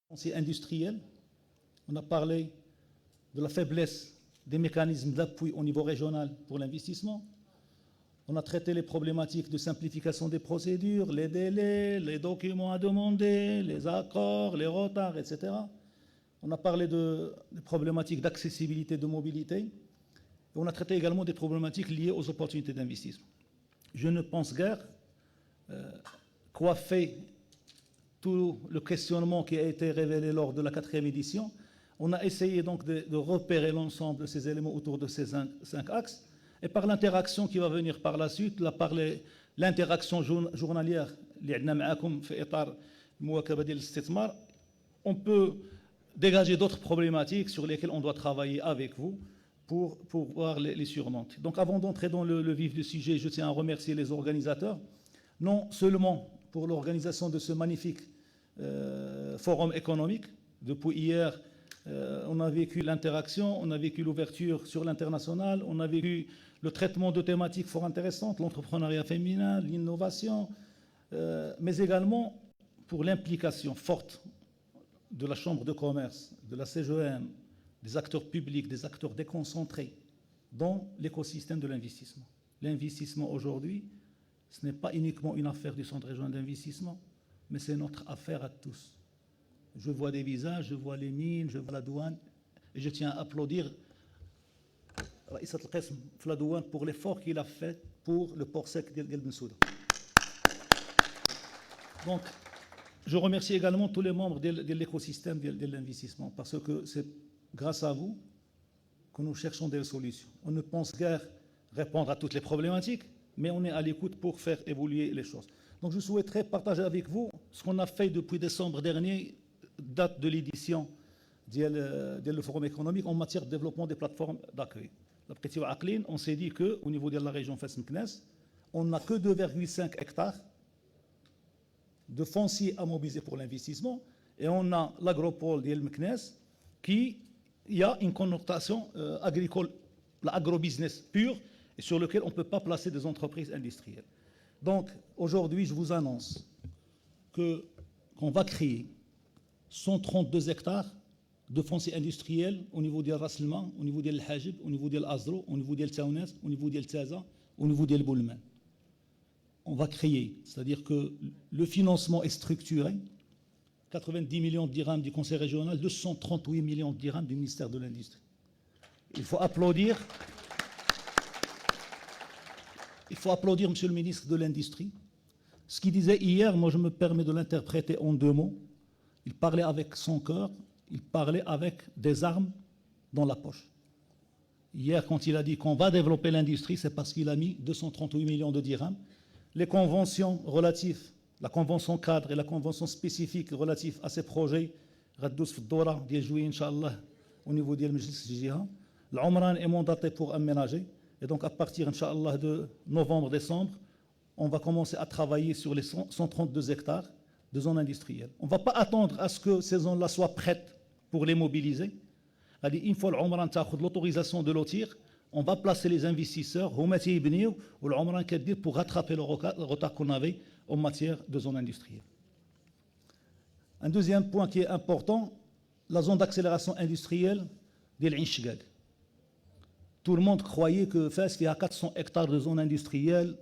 foncier industriel, on a parlé de la faiblesse des mécanismes d'appui au niveau régional pour l'investissement. On a traité les problématiques de simplification des procédures, les délais, les documents à demander, les accords, les retards, etc. On a parlé des problématiques d'accessibilité, de mobilité. Et on a traité également des problématiques liées aux opportunités d'investissement. Je ne pense guère coiffer tout le questionnement qui a été révélé lors de la 4e édition. On a essayé donc de repérer l'ensemble de ces éléments autour de ces 5 axes. Et par l'interaction qui va venir par la suite, par l'interaction journalière, on peut dégager d'autres problématiques sur lesquelles on doit travailler avec vous pour pouvoir les surmonter. Donc avant d'entrer dans le vif du sujet, je tiens à remercier les organisateurs, non seulement pour l'organisation de ce magnifique forum économique. Depuis hier, on a vécu l'interaction, on a vécu l'ouverture sur l'international, on a vécu le traitement de thématiques fort intéressantes, l'entrepreneuriat féminin, l'innovation, mais également pour l'implication forte de la Chambre de commerce, de la CGM, des acteurs publics, des acteurs déconcentrés dans l'écosystème de l'investissement. L'investissement aujourd'hui, ce n'est pas uniquement une affaire du Centre régional d'investissement, mais c'est notre affaire à tous. Je vois des visages, je vois les mines, je vois la douane, et je tiens à applaudir Raïsat al-Qism la douane pour l'effort qu'il a fait pour le port sec d'El Bensouda. Donc, je remercie également tous les membres de l'écosystème de l'investissement, parce que c'est grâce à vous que nous cherchons des solutions. On ne pense guère répondre à toutes les problématiques, mais on est à l'écoute pour faire évoluer les choses. Donc je souhaiterais partager avec vous ce qu'on a fait depuis décembre dernier, date de l'édition du forum économique en matière de développement des plateformes d'accueil. On s'est dit qu'au niveau de la région Fès-Meknès, on n'a que 2,5 hectares de foncier à mobiliser pour l'investissement, et on a l'agropole d'El Meknès qui a une connotation agricole, l'agrobusiness pur, et sur lequel on ne peut pas placer des entreprises industrielles. Donc aujourd'hui, je vous annonce qu'on va créer 132 hectares de foncier industriel au niveau de Rasselma, au niveau de Hajib, au niveau de Azro, au niveau de Taounes, au niveau de Taza, au niveau de Boulman. On va créer, c'est-à-dire que le financement est structuré, 90 millions de dirhams du Conseil régional, 238 millions de dirhams du ministère de l'Industrie. Il faut applaudir, Monsieur le ministre de l'Industrie. Ce qu'il disait hier, moi je me permets de l'interpréter en 2 mots. Il parlait avec son cœur, il parlait avec des armes dans la poche. Hier, quand il a dit qu'on va développer l'industrie, c'est parce qu'il a mis 238 millions de dirhams. Les conventions relatives, la convention cadre et la convention spécifique relative à ces projets, Radous Fdora, di juillet, Inch'Allah, au niveau de Mejlis Jiha. L'Omran est mandaté pour aménager. Et donc, à partir, Inch'Allah, de novembre-décembre, on va commencer à travailler sur les 132 hectares de zones industrielles. On ne va pas attendre à ce que ces zones-là soient prêtes pour les mobiliser. Une fois l'Omran a l'autorisation de lotir, on va placer les investisseurs pour rattraper le retard qu'on avait en matière de zones industrielles. Un deuxième point qui est important, la zone d'accélération industrielle d'El Inchgag. Tout le monde croyait que Fès, il y a 400 hectares de zones industrielles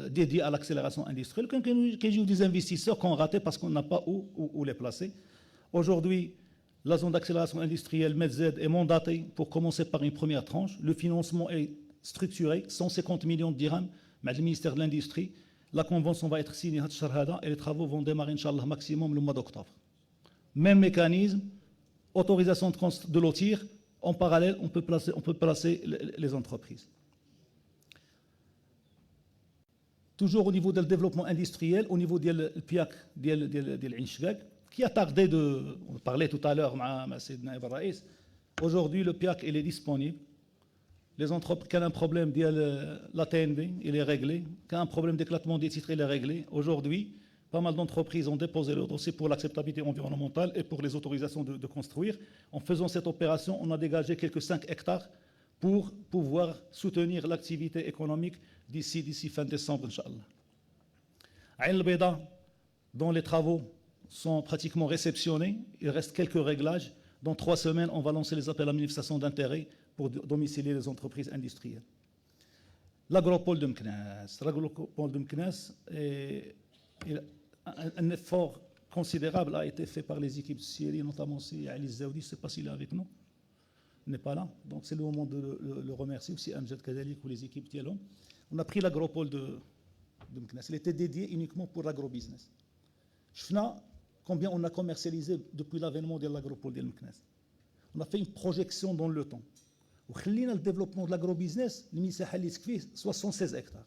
dédiées à l'accélération industrielle. Il y a des investisseurs qui ont raté parce qu'on n'a pas où les placer. Aujourd'hui, la zone d'accélération industrielle MEDZ est mandatée pour commencer par une première tranche. Le financement est structuré, 150 millions de dirhams, mais le ministère de l'Industrie. La convention va être signée et les travaux vont démarrer, Inch'Allah, maximum le mois d'octobre. Même mécanisme, autorisation de lotir. En parallèle, on peut placer les entreprises. Toujours au niveau du développement industriel, au niveau du PIAC d'El Inchgag, qui a tardé on parlait tout à l'heure avec Sidna Ibn Raïs. Aujourd'hui, le PIAC il est disponible. Les entreprises qui ont un problème de la TNV, il est réglé. Qui ont un problème d'éclatement des titres, il est réglé. Aujourd'hui, pas mal d'entreprises ont déposé leur dossier pour l'acceptabilité environnementale et pour les autorisations de construire. En faisant cette opération, on a dégagé quelques 5 hectares pour pouvoir soutenir l'activité économique d'ici fin décembre, Inch'Allah. Aïn el-Beda, dans les travaux sont pratiquement réceptionnés. Il reste quelques réglages. Dans 3 semaines, on va lancer les appels à manifestation d'intérêt pour domicilier les entreprises industrielles. L'agropole de Meknès. L'agropole de Meknès, un effort considérable a été fait par les équipes de Syrie, notamment aussi Ali Zaoudi, je ne sais pas s'il est avec nous. Il n'est pas là, donc c'est le moment de le remercier, aussi Amjad Kadalik ou les équipes Dialom. On a pris l'agropole de Meknès. Il était dédié uniquement pour l'agrobusiness. Combien on a commercialisé depuis l'avènement de l'agropole de Meknès. On a fait une projection dans le temps. وخلينا le développement de l'agrobusiness المساحه اللي تكفيه 76 hectares.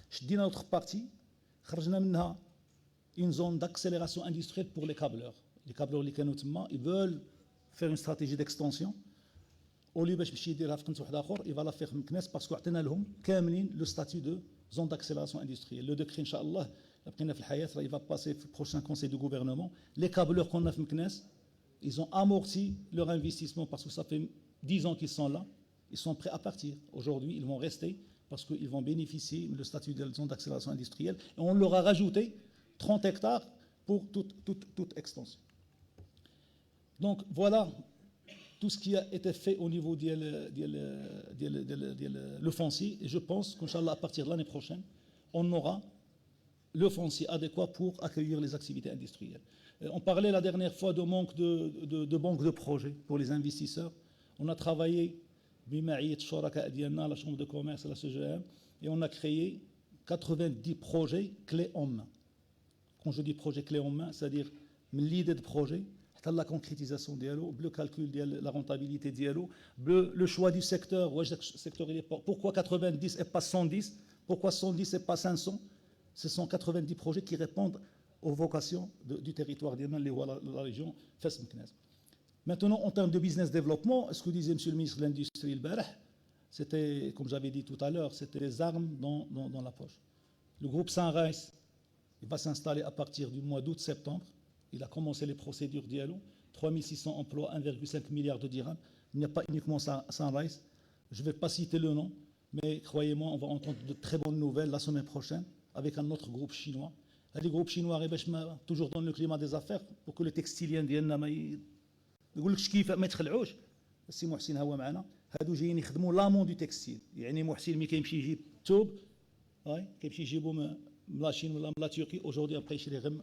شدينا notre partie خرجنا منها une zone d'accélération industrielle pour les câbleurs. Les câbleurs اللي كانوا تما ils veulent faire une stratégie d'extension. Au lieu باش يمشي يديرها في كنت واحد اخر, il va la faire مكناس باسكو عطينا لهم كاملين le statut de zone d'accélération industrielle. Le décret ان شاء الله بقينا في الحياه il va passer في le prochain conseil du gouvernement. Les câbleurs qu'on a في مكناس, ils ont amorti leur investissement parce que ça fait 10 ans qu'ils sont là, ils sont prêts à partir. Aujourd'hui, ils vont rester parce qu'ils vont bénéficier du statut de zone d'accélération industrielle. Et on leur a rajouté 30 hectares pour toute extension. Donc voilà tout ce qui a été fait au niveau le foncier. Et je pense qu'Inch'Allah, à partir de l'année prochaine, on aura le foncier adéquat pour accueillir les activités industrielles. On parlait la dernière fois de manque de banque de projets pour les investisseurs. On a travaillé la Chambre de commerce et la CGM et on a créé 90 projets clés en main. Quand je dis projet clés en main, c'est-à-dire l'idée de projet, la concrétisation dialogue, le calcul de la rentabilité dialogue, le choix du secteur, pourquoi 90 et pas 110, pourquoi 110 et pas 500. Ce sont 90 projets qui répondent aux vocations du territoire de la région Fès Meknès. Maintenant, en termes de business développement, ce que disait M. le ministre de l'Industrie, c'était, comme j'avais dit tout à l'heure, c'était les armes dans la poche. Le groupe Sunrise, il va s'installer à partir du mois d'août-septembre. Il a commencé les procédures dialogue. 3600 emplois, 1,5 milliard de dirhams. Il n'y a pas uniquement Sunrise. Je ne vais pas citer le nom, mais croyez-moi, on va entendre de très bonnes nouvelles la semaine prochaine avec un autre groupe chinois. Les groupes chinois, toujours dans le climat des affaires, pour que les textiliens ديالنا يقول لكش كيف ما يتخلعوش. السي محسن هو معنا, هادو جايين يخدموا لامون دو تكستيل. يعني محسن ملي كيمشي يجيب الثوب كيمشي يجيبو من la Chine ou la Turquie, aujourd'hui après chez les Rem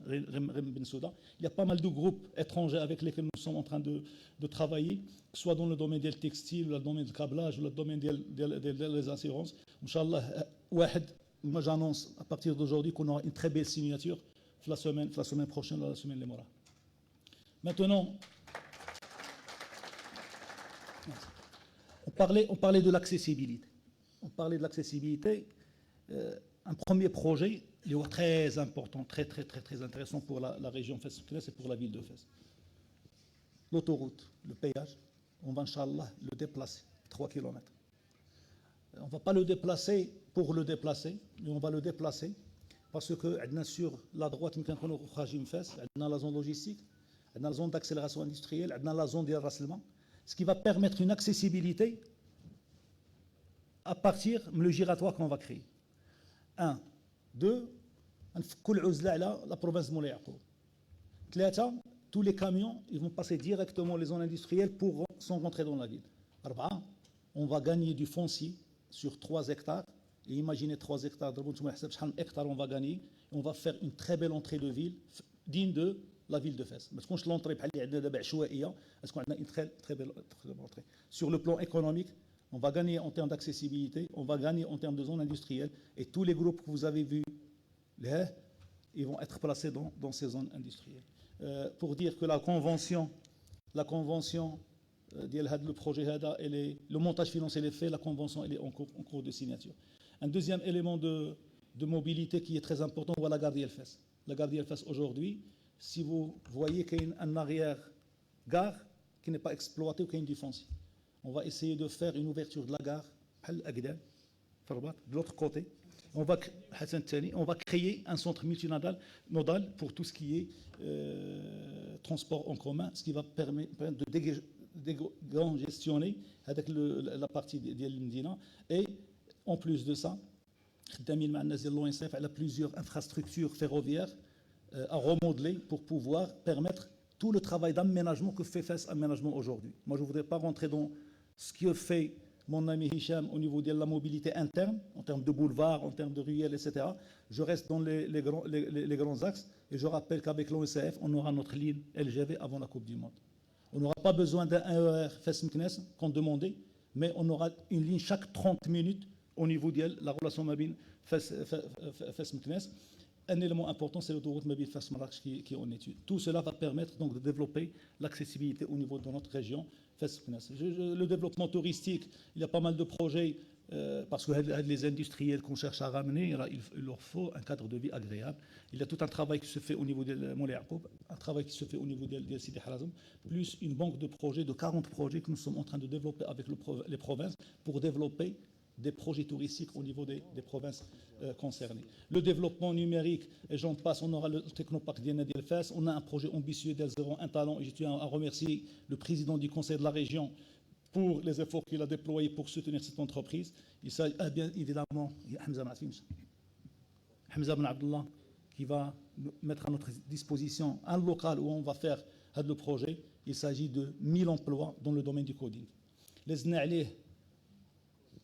Ben Souda. Il y a pas mal de groupes étrangers avec lesquels nous sommes en train de travailler, que ce soit dans le domaine du textile, le domaine du câblage, ou le domaine des assurances. Inch'Allah, moi j'annonce à partir d'aujourd'hui qu'on aura une très belle signature la semaine prochaine, la semaine les Mora. Maintenant, on parlait de l'accessibilité. On parlait de l'accessibilité. Un premier projet, il est très important, très intéressant pour la région Fès et pour la ville de Fès. L'autoroute, le péage, on va, Inch'Allah, le déplacer, 3 km. On ne va pas le déplacer pour le déplacer, mais on va le déplacer parce que sur la droite, on a la zone logistique, on a la zone d'accélération industrielle, on a la zone de rassemblement, ce qui va permettre une accessibilité à partir du giratoire qu'on va créer. 1, 2, la province de Moulay Yacoub. 3, tous les camions ils vont passer directement les zones industrielles sans rentrer dans la ville. 4, on va gagner du foncier sur 3 hectares. Et imaginez 3 hectares, on va gagner. On va faire une très belle entrée de ville, digne de la ville de Fès. Parce qu'on l'entrée est-ce qu'on a une très belle entrée. Sur le plan économique, on va gagner en termes d'accessibilité, on va gagner en termes de zones industrielles, et tous les groupes que vous avez vus, ils vont être placés dans ces zones industrielles. Pour dire que la convention le projet le montage financier est fait, la convention elle est en cours de signature. Un deuxième élément de mobilité qui est très important, voilà la gare d'El-Fès. La gare d'El-Fès aujourd'hui, si vous voyez qu'il y a un arrière-gare qui n'est pas exploité ou qui est du foncier. On va essayer de faire une ouverture de la gare de l'autre côté. On va créer un centre multinodal pour tout ce qui est transport en commun, ce qui va permettre de décongestionner avec la partie de l'Indina. Et en plus de ça, elle a plusieurs infrastructures ferroviaires à remodeler pour pouvoir permettre tout le travail d'aménagement que fait FES Aménagement aujourd'hui. Moi, je ne voudrais pas rentrer dans ce que fait mon ami Hicham au niveau de la mobilité interne, en termes de boulevards, en termes de ruelles, etc. Je reste dans les grands axes et je rappelle qu'avec l'ONCF, on aura notre ligne LGV avant la Coupe du Monde. On n'aura pas besoin d'un RER FES-Meknès qu'on demandait, mais on aura une ligne chaque 30 minutes au niveau de la relation mobile FES-Meknès. Un élément important, c'est l'autoroute mobile Fès-Marrakech qui est en étude. Tout cela va permettre donc de développer l'accessibilité au niveau de notre région Fès-Meknès. Le développement touristique, il y a pas mal de projets, parce que les industriels qu'on cherche à ramener, il leur faut un cadre de vie agréable. Il y a tout un travail qui se fait au niveau de Moulay Yacoub, un travail qui se fait au niveau de Sidi Harazm, plus une banque de projets, de 40 projets que nous sommes en train de développer avec les provinces pour développer des projets touristiques au niveau des provinces concernées. Le développement numérique, et j'en passe, on aura le technoparc d'Yanadi El-Fès, on a un projet ambitieux d'El Zéro, un talent, et je tiens à remercier le président du conseil de la région pour les efforts qu'il a déployés pour soutenir cette entreprise. Il s'agit bien évidemment, Hamza Ben Abdullah, qui va mettre à notre disposition un local où on va faire le projet. Il s'agit de 1000 emplois dans le domaine du coding. Les Zna'aleh,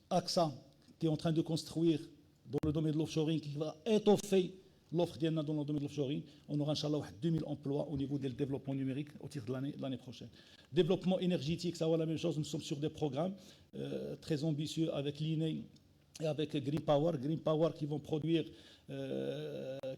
AXA, qui est en train de construire dans le domaine de l'offshoring, qui va étoffer l'offre d'Yanna dans le domaine de l'offshoring. On aura, Inch'Allah, 2000 emplois au niveau du développement numérique au titre de l'année prochaine. Développement énergétique, ça va la même chose. Nous sommes sur des programmes très ambitieux avec l'INE et avec Green Power. Green Power qui vont produire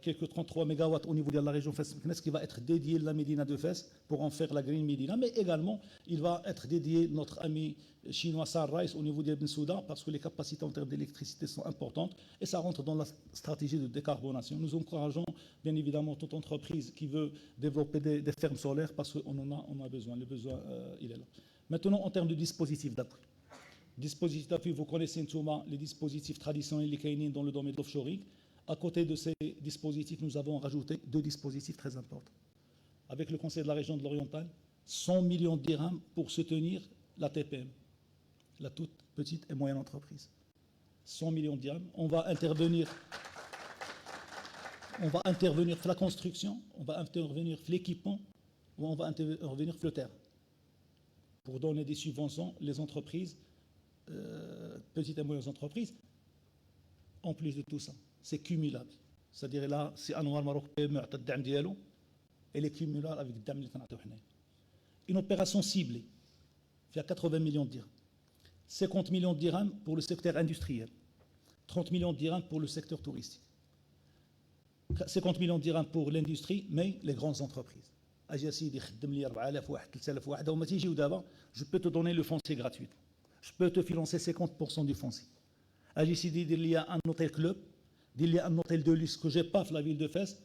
quelques 33 MW au niveau de la région Fès-Meknès, qui va être dédié à la Médina de Fès pour en faire la Green Médina, mais également il va être dédié notre ami chinois Sunrise au niveau d'Ibn Souda, parce que les capacités en termes d'électricité sont importantes et ça rentre dans la stratégie de décarbonation. Nous encourageons bien évidemment toute entreprise qui veut développer des fermes solaires parce qu'on on a besoin. Le besoin, il est là. Maintenant, en termes de dispositifs d'appui. Dispositifs d'appui, vous connaissez les dispositifs traditionnels les Kainin dans le domaine de l'offshoring. À côté de ces dispositifs, nous avons rajouté 2 dispositifs très importants. Avec le Conseil de la région de l'Oriental, 100 millions de dirhams pour soutenir la TPM, la toute petite et moyenne entreprise. 100 millions de dirhams. On va intervenir sur la construction, on va intervenir sur l'équipement, ou on va intervenir sur le terrain pour donner des subventions les entreprises, petites et moyennes entreprises. En plus de tout ça, c'est cumulable. C'est-à-dire là, si Anwar Maroc paie le dam diallo, elle est cumulable avec le dam اللي كنعطيو حنايا. Une opération ciblée, il y a 80 millions de dirhams. 50 millions de dirhams pour le secteur industriel, 30 millions de dirhams pour le secteur touristique, 50 millions de dirhams pour l'industrie, mais les grandes entreprises. اجي سيدي خدم لي 4000 واحد 3000 واحد وما تيجيو دابا, je peux te donner le foncier gratuitement. Je peux te financer 50% du foncier. اجي سيدي دير لي un hôtel club, دير لي un hôtel de luxe que j'ai pas في la ville de Fès,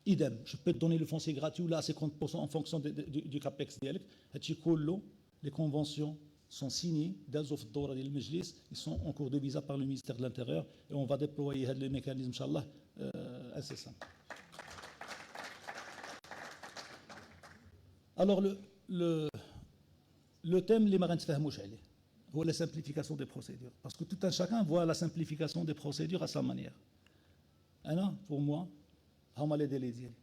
idem, je peux te donner le foncier gratuit là à 50% en fonction du capex ديالك. هادشي كله les conventions sont signées دازوا في الدوره ديال المجلس, ils sont en cours de visa par le ministère de l'Intérieur et on va déployer هذا le mécanisme inchallah incessamment. Alors le thème اللي ما غنتفاهموش عليه هو la simplification des procédures, parce que tout un chacun voit la simplification des procédures à sa manière. Ana, pour moi, هما les délais ديالي.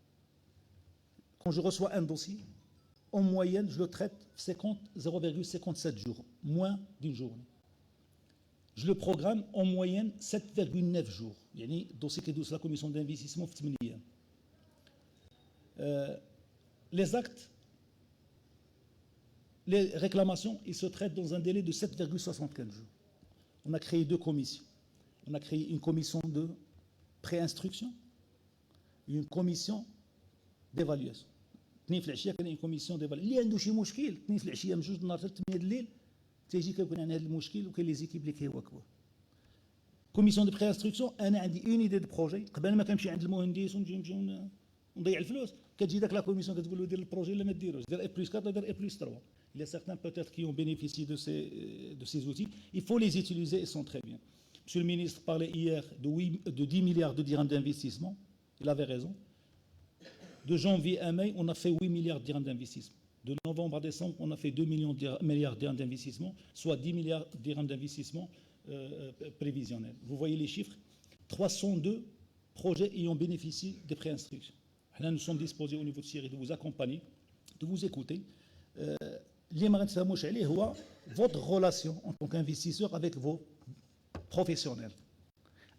Quand je reçois un dossier, en moyenne, je le traite 0,57 jours, moins d'une journée. Je le programme en moyenne 7,9 jours. يعني dossier qui est la commission d'investissement في 8 أيام. Les actes, les réclamations, ils se traitent dans un délai de 7,75 jours. On a créé 2 commissions. On a créé une commission de pré-instruction et une commission d'évaluation. اثنين في العشيه كاين كوميسيون ديفال اللي عنده شي مشكل اثنين في العشيه من 2 النهار حتى 8 الليل تيجي كيكون عندنا هذا المشكل وكاين لي زيكيب اللي كيواكبوه. كوميسيون دو بري انستركسيون, انا عندي اون ايدي دو بروجي, قبل ما كنمشي عند المهندس ونجي نضيع الفلوس, كتجي داك لا كوميسيون كتقول له دير البروجي ولا ما ديروش, دير اي+4 ولا دير اي+3. Il y a certains peut-être qui ont bénéficié de ces outils. Il faut les utiliser, ils sont très bien. Monsieur le ministre parlait hier de 10 milliards de dirhams d'investissement. Il avait raison. De janvier à mai, on a fait 8 milliards de dirhams d'investissement. De novembre à décembre, on a fait 2 milliards de dirhams d'investissement, soit 10 milliards de dirhams d'investissement prévisionnels. Vous voyez les chiffres. 302 projets ayant bénéficié des pré-instructions. Nous sommes disposés au niveau de Syrie de vous accompagner, de vous écouter. اللي ما غنتفاهموش عليه هو votre relation en tant qu'investisseur avec vos professionnels.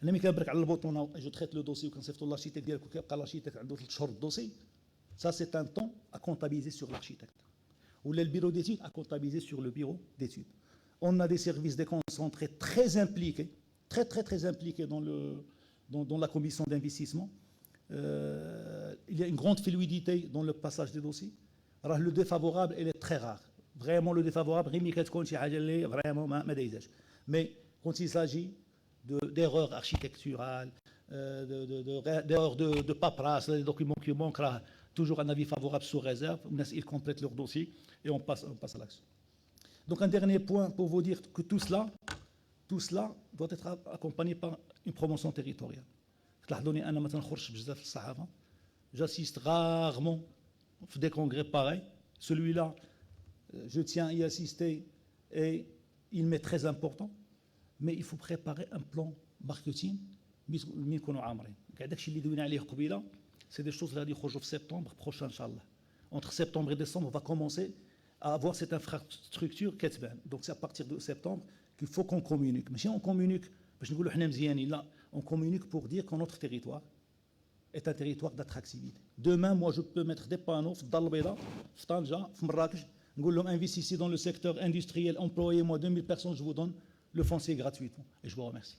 انا ملي كنبرك على البوطونه جو تريت لو دوسي وكنصيفطوا لارشيتيك ديالك وكيبقى لارشيتيك عنده 3 شهور الدوسي ça c'est un temps à comptabiliser sur l'architecte. Ou le bureau d'études à comptabiliser sur le bureau d'études. On a des services déconcentrés très impliqués, très impliqués dans la commission d'investissement. Il y a une grande fluidité dans le passage des dossiers. Alors le défavorable, il est très rare. Vraiment le défavorable, vraiment, mais quand il s'agit d'erreurs architecturales, d'erreurs de paperasse, des documents qui manquent, toujours un avis favorable sous réserve, ils complètent leur dossier et on passe à l'action. Donc un dernier point pour vous dire que tout cela doit être accompagné par une promotion territoriale. J'assiste rarement à des congrès pareils. Celui-là, je tiens à y assister et il m'est très important. Mais il faut préparer un plan marketing. C'est des choses qui vont sortir en septembre prochain, Inch'Allah. Entre septembre et décembre, on va commencer à avoir cette infrastructure. Donc c'est à partir de septembre qu'il faut qu'on communique. Mais si on communique, on communique pour dire que notre territoire est un territoire d'attractivité. Demain, moi, je peux mettre des panneaux dans le Béda, dans Tanja, dans Marrakech, investissez dans le secteur industriel, employez-moi 2000 personnes, je vous donne le foncier gratuitement. Et je vous remercie.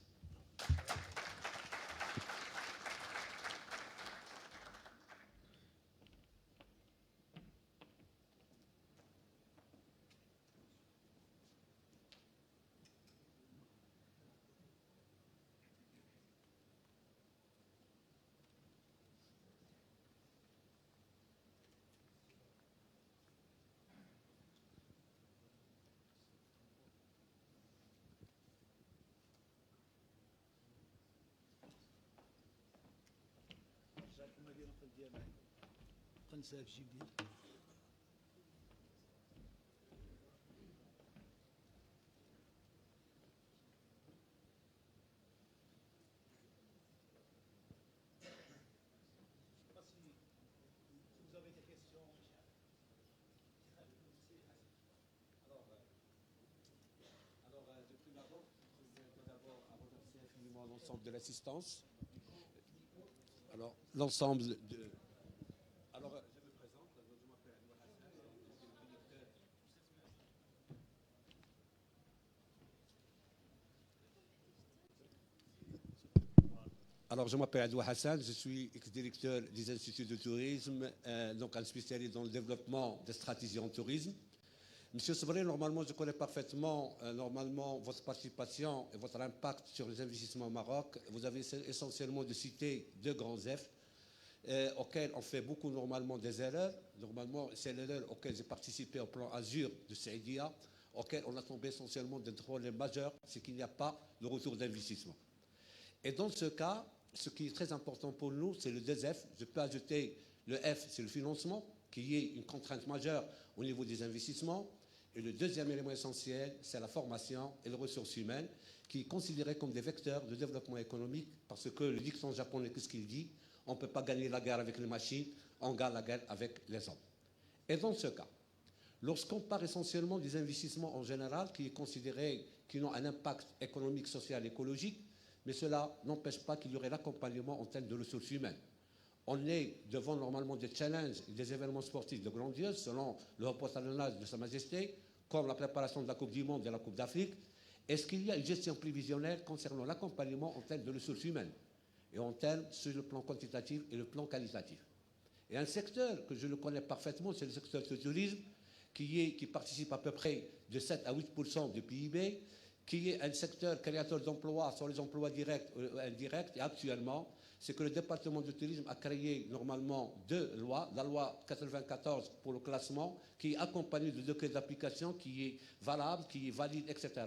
L'ensemble de l'assistance. Alors, l'ensemble de... Alors, je me présente, je m'appelle Alors, je m'appelle Adoua Hassan, je suis ex-directeur des instituts de tourisme, donc un spécialiste dans le développement des stratégies en tourisme. Monsieur Sabri, normalement, je connais parfaitement votre participation et votre impact sur les investissements au Maroc. Vous avez essentiellement de citer deux grands F auxquels on fait beaucoup normalement des erreurs. Normalement, c'est l'erreur auquel j'ai participé au plan Azur de Saïdia, auquel on a tombé essentiellement des problèmes majeurs, c'est qu'il n'y a pas de retour d'investissement. Et dans ce cas, ce qui est très important pour nous, c'est le 2F. Je peux ajouter le F, c'est le financement, qui est une contrainte majeure au niveau des investissements. Et le deuxième élément essentiel, c'est la formation et les ressources humaines, qui est considéré comme des vecteurs de développement économique, parce que le dicton japonais, qu'est-ce qu'il dit? On ne peut pas gagner la guerre avec les machines, on gagne la guerre avec les hommes. Et dans ce cas, lorsqu'on parle essentiellement des investissements en général, qui est considéré, qui ont un impact économique, social, écologique, mais cela n'empêche pas qu'il y aurait l'accompagnement en termes de ressources humaines. On est devant normalement des challenges et des événements sportifs de grandiose, selon le reportage de Sa Majesté, comme la préparation de la Coupe du Monde et la Coupe d'Afrique. Est-ce qu'il y a une gestion prévisionnelle concernant l'accompagnement en termes de ressources humaines et en termes sur le plan quantitatif et le plan qualitatif? Et un secteur que je le connais parfaitement, c'est le secteur du tourisme, qui participe à peu près de 7 à 8% du PIB, qui est un secteur créateur d'emplois sur les emplois directs ou indirects. Et actuellement, c'est que le département du tourisme a créé normalement deux lois. La loi 94 pour le classement, qui est accompagnée de décret d'application, qui est valable, qui est valide, etc.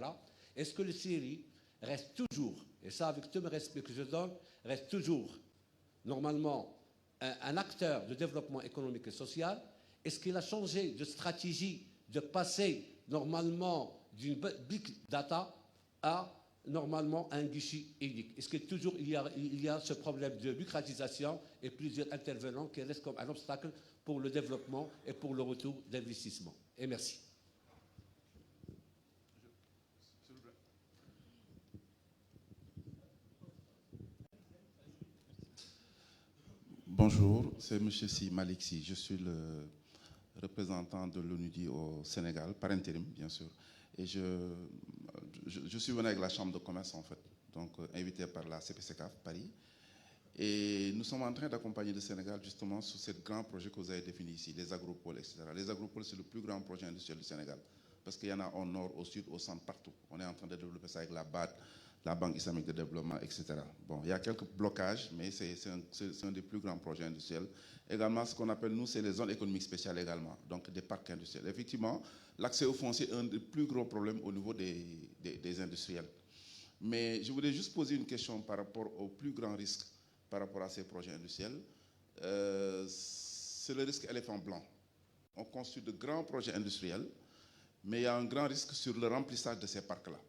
Est-ce que le Syrie reste toujours, et ça avec tout le respect que je donne, reste toujours normalement un acteur de développement économique et social? Est-ce qu'il a changé de stratégie de passer normalement d'une big data à normalement un guichet unique? Est-ce que toujours il y a ce problème de bureaucratisation et plusieurs intervenants qui restent comme un obstacle pour le développement et pour le retour d'investissement? Et merci. Bonjour, c'est M. Si Malik Si. Je suis le représentant de l'ONUDI au Sénégal, par intérim, bien sûr. Et je suis venu avec la Chambre de commerce, en fait, donc invité par la CPCCAF Paris. Et nous sommes en train d'accompagner le Sénégal, justement, sur ce grand projet que vous avez défini ici, les agropoles, etc. Les agropoles, c'est le plus grand projet industriel du Sénégal, parce qu'il y en a au nord, au sud, au centre, partout. On est en train de développer ça avec la BAD, la Banque islamique de développement, etc. Bon, il y a quelques blocages, mais c'est un des plus grands projets industriels. Également, ce qu'on appelle, nous, c'est les zones économiques spéciales également, donc des parcs industriels. Effectivement, l'accès au foncier est un des plus gros problèmes au niveau des industriels. Mais je voulais juste poser une question par rapport au plus grand risque par rapport à ces projets industriels. C'est le risque éléphant blanc. On construit de grands projets industriels, mais il y a un grand risque sur le remplissage de ces parcs-là.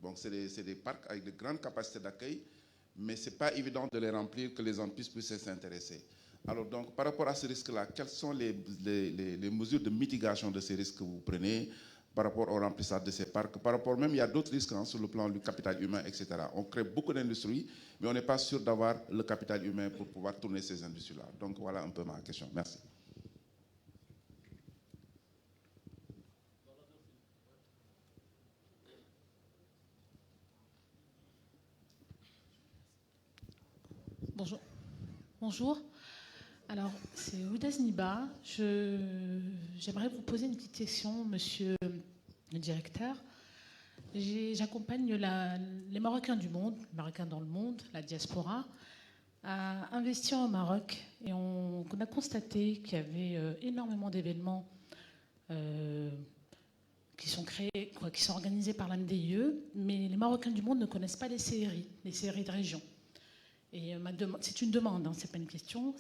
Donc, c'est des parcs avec de grandes capacités d'accueil, mais ce n'est pas évident de les remplir, que les entreprises puissent s'intéresser. Alors, donc, par rapport à ce risque-là, quelles sont les mesures de mitigation de ces risques que vous prenez par rapport au remplissage de ces parcs? Par rapport même, il y a d'autres risques sur le plan du capital humain, etc. On crée beaucoup d'industries, mais on n'est pas sûr d'avoir le capital humain pour pouvoir tourner ces industries-là. Donc, voilà un peu ma question. Merci. Bonjour. Bonjour. Alors, c'est Oudaz Niba. J'aimerais vous poser une petite question, monsieur le directeur. J'accompagne les Marocains du monde, les Marocains dans le monde, la diaspora, à investir au Maroc. Et on a constaté qu'il y avait énormément d'événements qui sont créés, qui sont organisés par l'AMDIE, mais les Marocains du monde ne connaissent pas les CRI de région. Et c'est une demande, hein, c'est pas une question.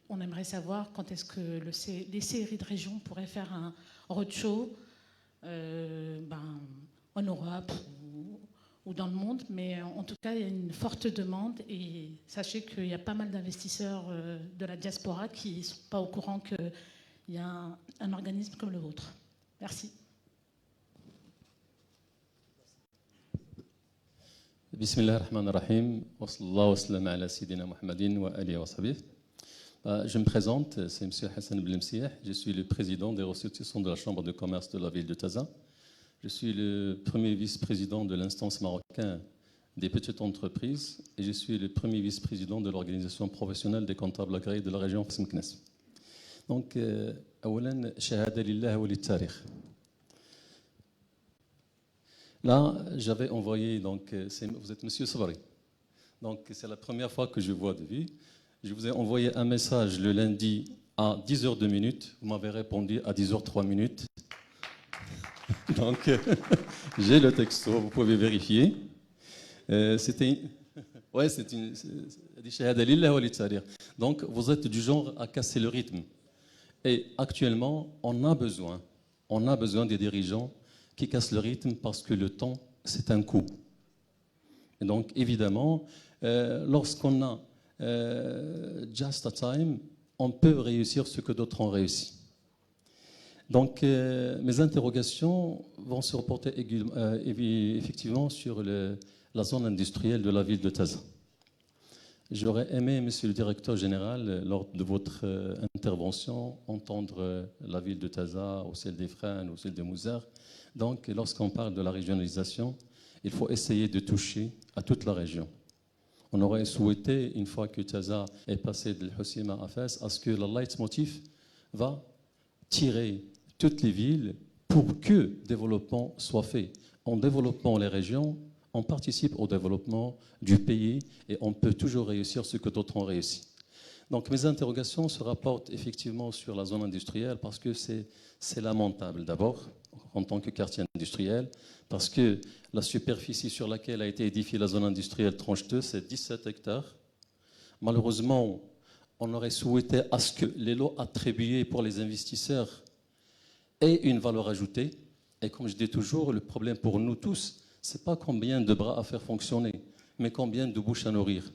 On aimerait savoir quand est-ce que les CRI de région pourraient faire un roadshow en Europe ou dans le monde. Mais en tout cas, il y a une forte demande. Et sachez qu'il y a pas mal d'investisseurs de la diaspora qui ne sont pas au courant qu'il y a un organisme comme le vôtre. Merci. بسم الله الرحمن الرحيم وصلى الله وسلم على سيدنا محمد وآله وصحبه. Je me présente, c'est M. Hassan Blemsieh, je suis le président des ressortissants de la Chambre de commerce de la ville de Taza. Je suis le premier vice-président de l'instance marocaine des petites entreprises et je suis le premier vice-président de l'organisation professionnelle des comptables agréés de la région Fsmknes. Donc, أولاً شهادة لله وللتاريخ. Là, j'avais envoyé, donc, vous êtes M. Sabari. Donc, c'est la première fois que je vois de vie. Je vous ai envoyé un message le lundi à 10h02. Vous m'avez répondu à 10h03. Donc, j'ai le texto, vous pouvez vérifier. C'était. Ouais, c'est une. Donc, vous êtes du genre à casser le rythme. Et actuellement, on a besoin des dirigeants qui cassent le rythme parce que le temps, c'est un coût. Et donc, évidemment, lorsqu'on a just a time, on peut réussir ce que d'autres ont réussi. Donc, mes interrogations vont se reporter effectivement sur la zone industrielle de la ville de Taza. J'aurais aimé, monsieur le directeur général, lors de votre intervention, entendre la ville de Taza, ou celle d'Efrane, ou celle de Mouzar. Donc, lorsqu'on parle de la régionalisation, il faut essayer de toucher à toute la région. On aurait souhaité, une fois que Taza est passé de l'Hossima à Fès, à ce que le leitmotiv va tirer toutes les villes pour que le développement soit fait. En développant les régions, on participe au développement du pays et on peut toujours réussir ce que d'autres ont réussi. Donc mes interrogations se rapportent effectivement sur la zone industrielle parce que c'est lamentable d'abord en tant que quartier industriel, parce que la superficie sur laquelle a été édifiée la zone industrielle Tranche 2, c'est 17 hectares. Malheureusement, on aurait souhaité à ce que les lots attribués pour les investisseurs aient une valeur ajoutée. Et comme je dis toujours, le problème pour nous tous, Ce n'est pas combien de bras à faire fonctionner, mais combien de bouches à nourrir.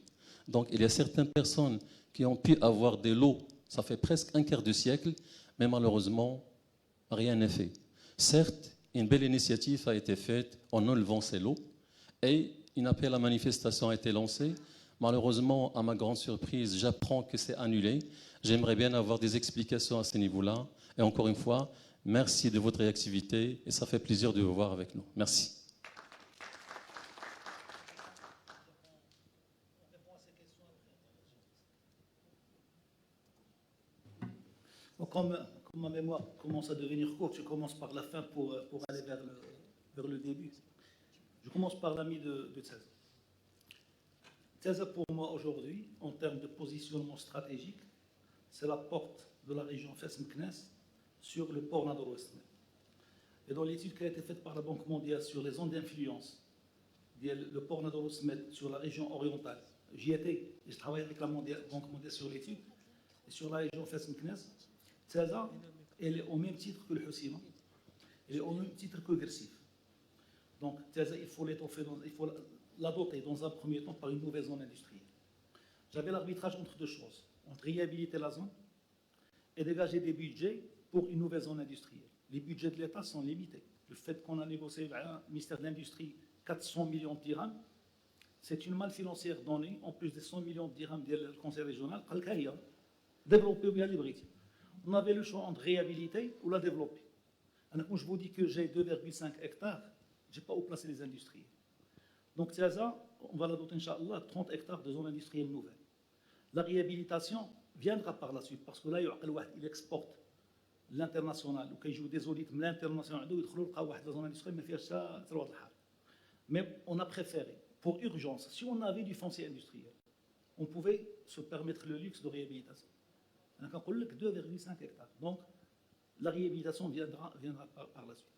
Donc il y a certaines personnes qui ont pu avoir des lots, ça fait presque un quart de siècle, mais malheureusement, rien n'est fait. Certes, une belle initiative a été faite en enlevant ces lots et un appel à manifestation a été lancé. Malheureusement, à ma grande surprise, j'apprends que c'est annulé. J'aimerais bien avoir des explications à ce niveau-là. Et encore une fois, merci de votre réactivité et ça fait plaisir de vous voir avec nous. Merci. Comme ma mémoire commence à devenir courte, je commence par la fin pour aller vers le début. Je commence par l'ami de Teza. Teza, pour moi, aujourd'hui, en termes de positionnement stratégique, c'est la porte de la région Fès-Meknès sur le port Nador-Ouest. Et dans l'étude qui a été faite par la Banque mondiale sur les zones d'influence, le port Nador-Ouest sur la région orientale, j'y étais, je travaille avec la Banque mondiale sur l'étude, et sur la région Fès-Meknès, Teza, elle est au même titre que le Hossima, elle est au même titre que Gersif. Donc, Teza, il faut l'étoffer, il faut la doter dans un premier temps par une nouvelle zone industrielle. J'avais l'arbitrage entre deux choses, entre réhabiliter la zone et dégager des budgets pour une nouvelle zone industrielle. Les budgets de l'État sont limités. Le fait qu'on a négocié avec le ministère de l'Industrie 400 millions de dirhams, c'est une manne financière donnée, en plus des 100 millions de dirhams du Conseil régional, développer bien les on avait le choix entre réhabiliter ou la développer. Alors, quand je vous dis que j'ai 2,5 hectares, je n'ai pas où placer les industries. Donc, Teza, on va la doter, Inch'Allah, 30 hectares de zones industrielles nouvelles. La réhabilitation viendra par la suite, parce que là, il exporte l'international, ou qu'il joue des audits, l'international, il y a zone industrielle, mais on a préféré, pour urgence, si on avait du foncier industriel, on pouvait se permettre le luxe de réhabilitation. On a 2,5 hectares. Donc, la réhabilitation viendra par la suite.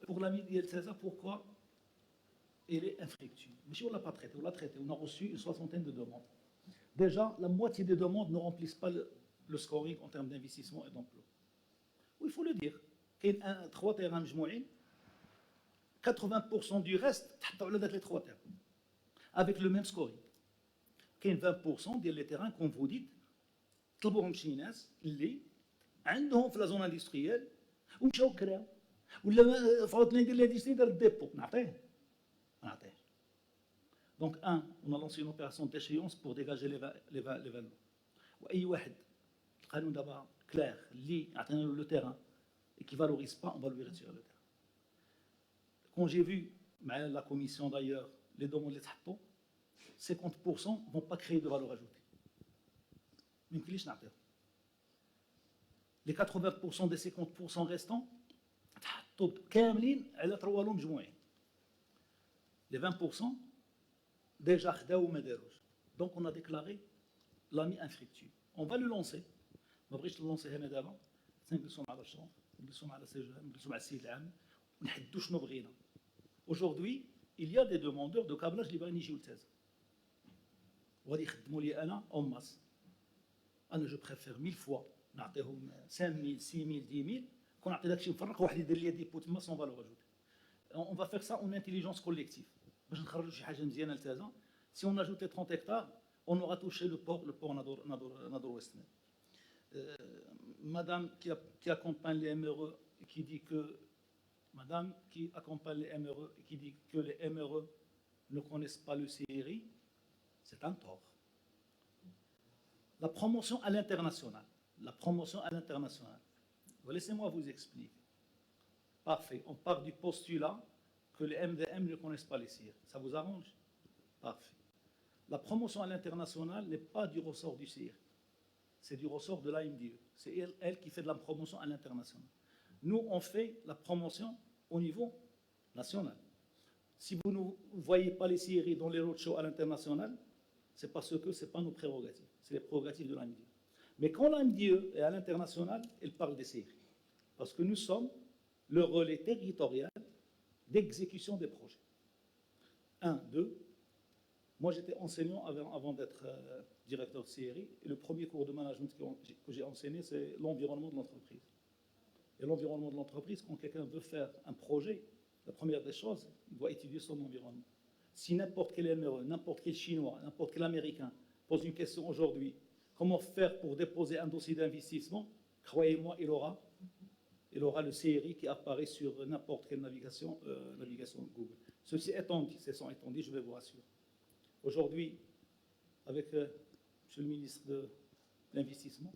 Pour l'ami d'El César, pourquoi elle est infructueuse? Mais si on ne l'a pas traité, on l'a traité, on a reçu une soixantaine de demandes. Déjà, la moitié des demandes ne remplissent pas le scoring en termes d'investissement et d'emploi. Oui, il faut le dire. Il y a 3 terrains مجموعين, 80% du reste, les 3 terrains, avec le même scoring. Il y a 20% des terrains, comme vous dites, طلبوهم شي ناس اللي عندهم في لا زون اندستريال ومشاو كراو ولا فوت ندير الاندستري دار الديبو نعطيه. Donc, on a lancé une opération d'échéance pour dégager les valeurs. واي واحد القانون دابا كلير اللي عطينا له لو تيران et qui valorise pas, on va lui retirer le terrain. Quand j'ai vu la commission d'ailleurs les demandes اللي تحطوا 50% vont pas créer de valeur ajoutée. Les 80% des 50% restants, les 20% déjà donc on a déclaré l'ami infructueux. On va le lancer. On va le lancer d'abord. Aujourd'hui, il y a des demandeurs de câblage qui viennent ici au Teza. En masse. Je préfère 1000 fois نعطيهم 5000 6000 10000 كون نعطي داكشي مفرق واحد يدير لي ديبو تما سون فالور اجوتي. On va faire ça en intelligence collective باش نخرجوا شي حاجه مزيانه لتازا. Si on ajoute les 30 hectares, on aura touché le port Nador-Ouest. Madame qui accompagne les MRE et qui dit que Madame qui accompagne les MRE et qui dit que les MRE ne connaissent pas le CRI, c'est un tort. La promotion à l'international. Laissez-moi vous expliquer. Parfait. On part du postulat que les MDM ne connaissent pas les CIR. Ça vous arrange? Parfait. La promotion à l'international n'est pas du ressort du CIR. C'est du ressort de l'AMDE. C'est elle qui fait de la promotion à l'international. Nous, on fait la promotion au niveau national. Si vous ne voyez pas les CIR dans les roadshows à l'international, c'est parce que ce n'est pas nos prérogatives. C'est les prérogatives de l'AMDE. Mais quand l'AMDE est à l'international, elle parle des CIR. Parce que nous sommes le relais territorial d'exécution des projets. 1, 2. Moi, j'étais enseignant avant d'être directeur de CRI. Et le premier cours de management que j'ai enseigné, c'est l'environnement de l'entreprise. Et l'environnement de l'entreprise, quand quelqu'un veut faire un projet, La première des choses, il doit étudier son environnement. Si n'importe quel MRE, n'importe quel Chinois, n'importe quel Américain pose une question aujourd'hui, comment faire pour déposer un dossier d'investissement, croyez-moi, il aura le CRI qui apparaît sur n'importe quelle navigation Google. Ceci étant dit, je vais vous rassurer. Aujourd'hui, avec Monsieur le ministre de l'Investissement,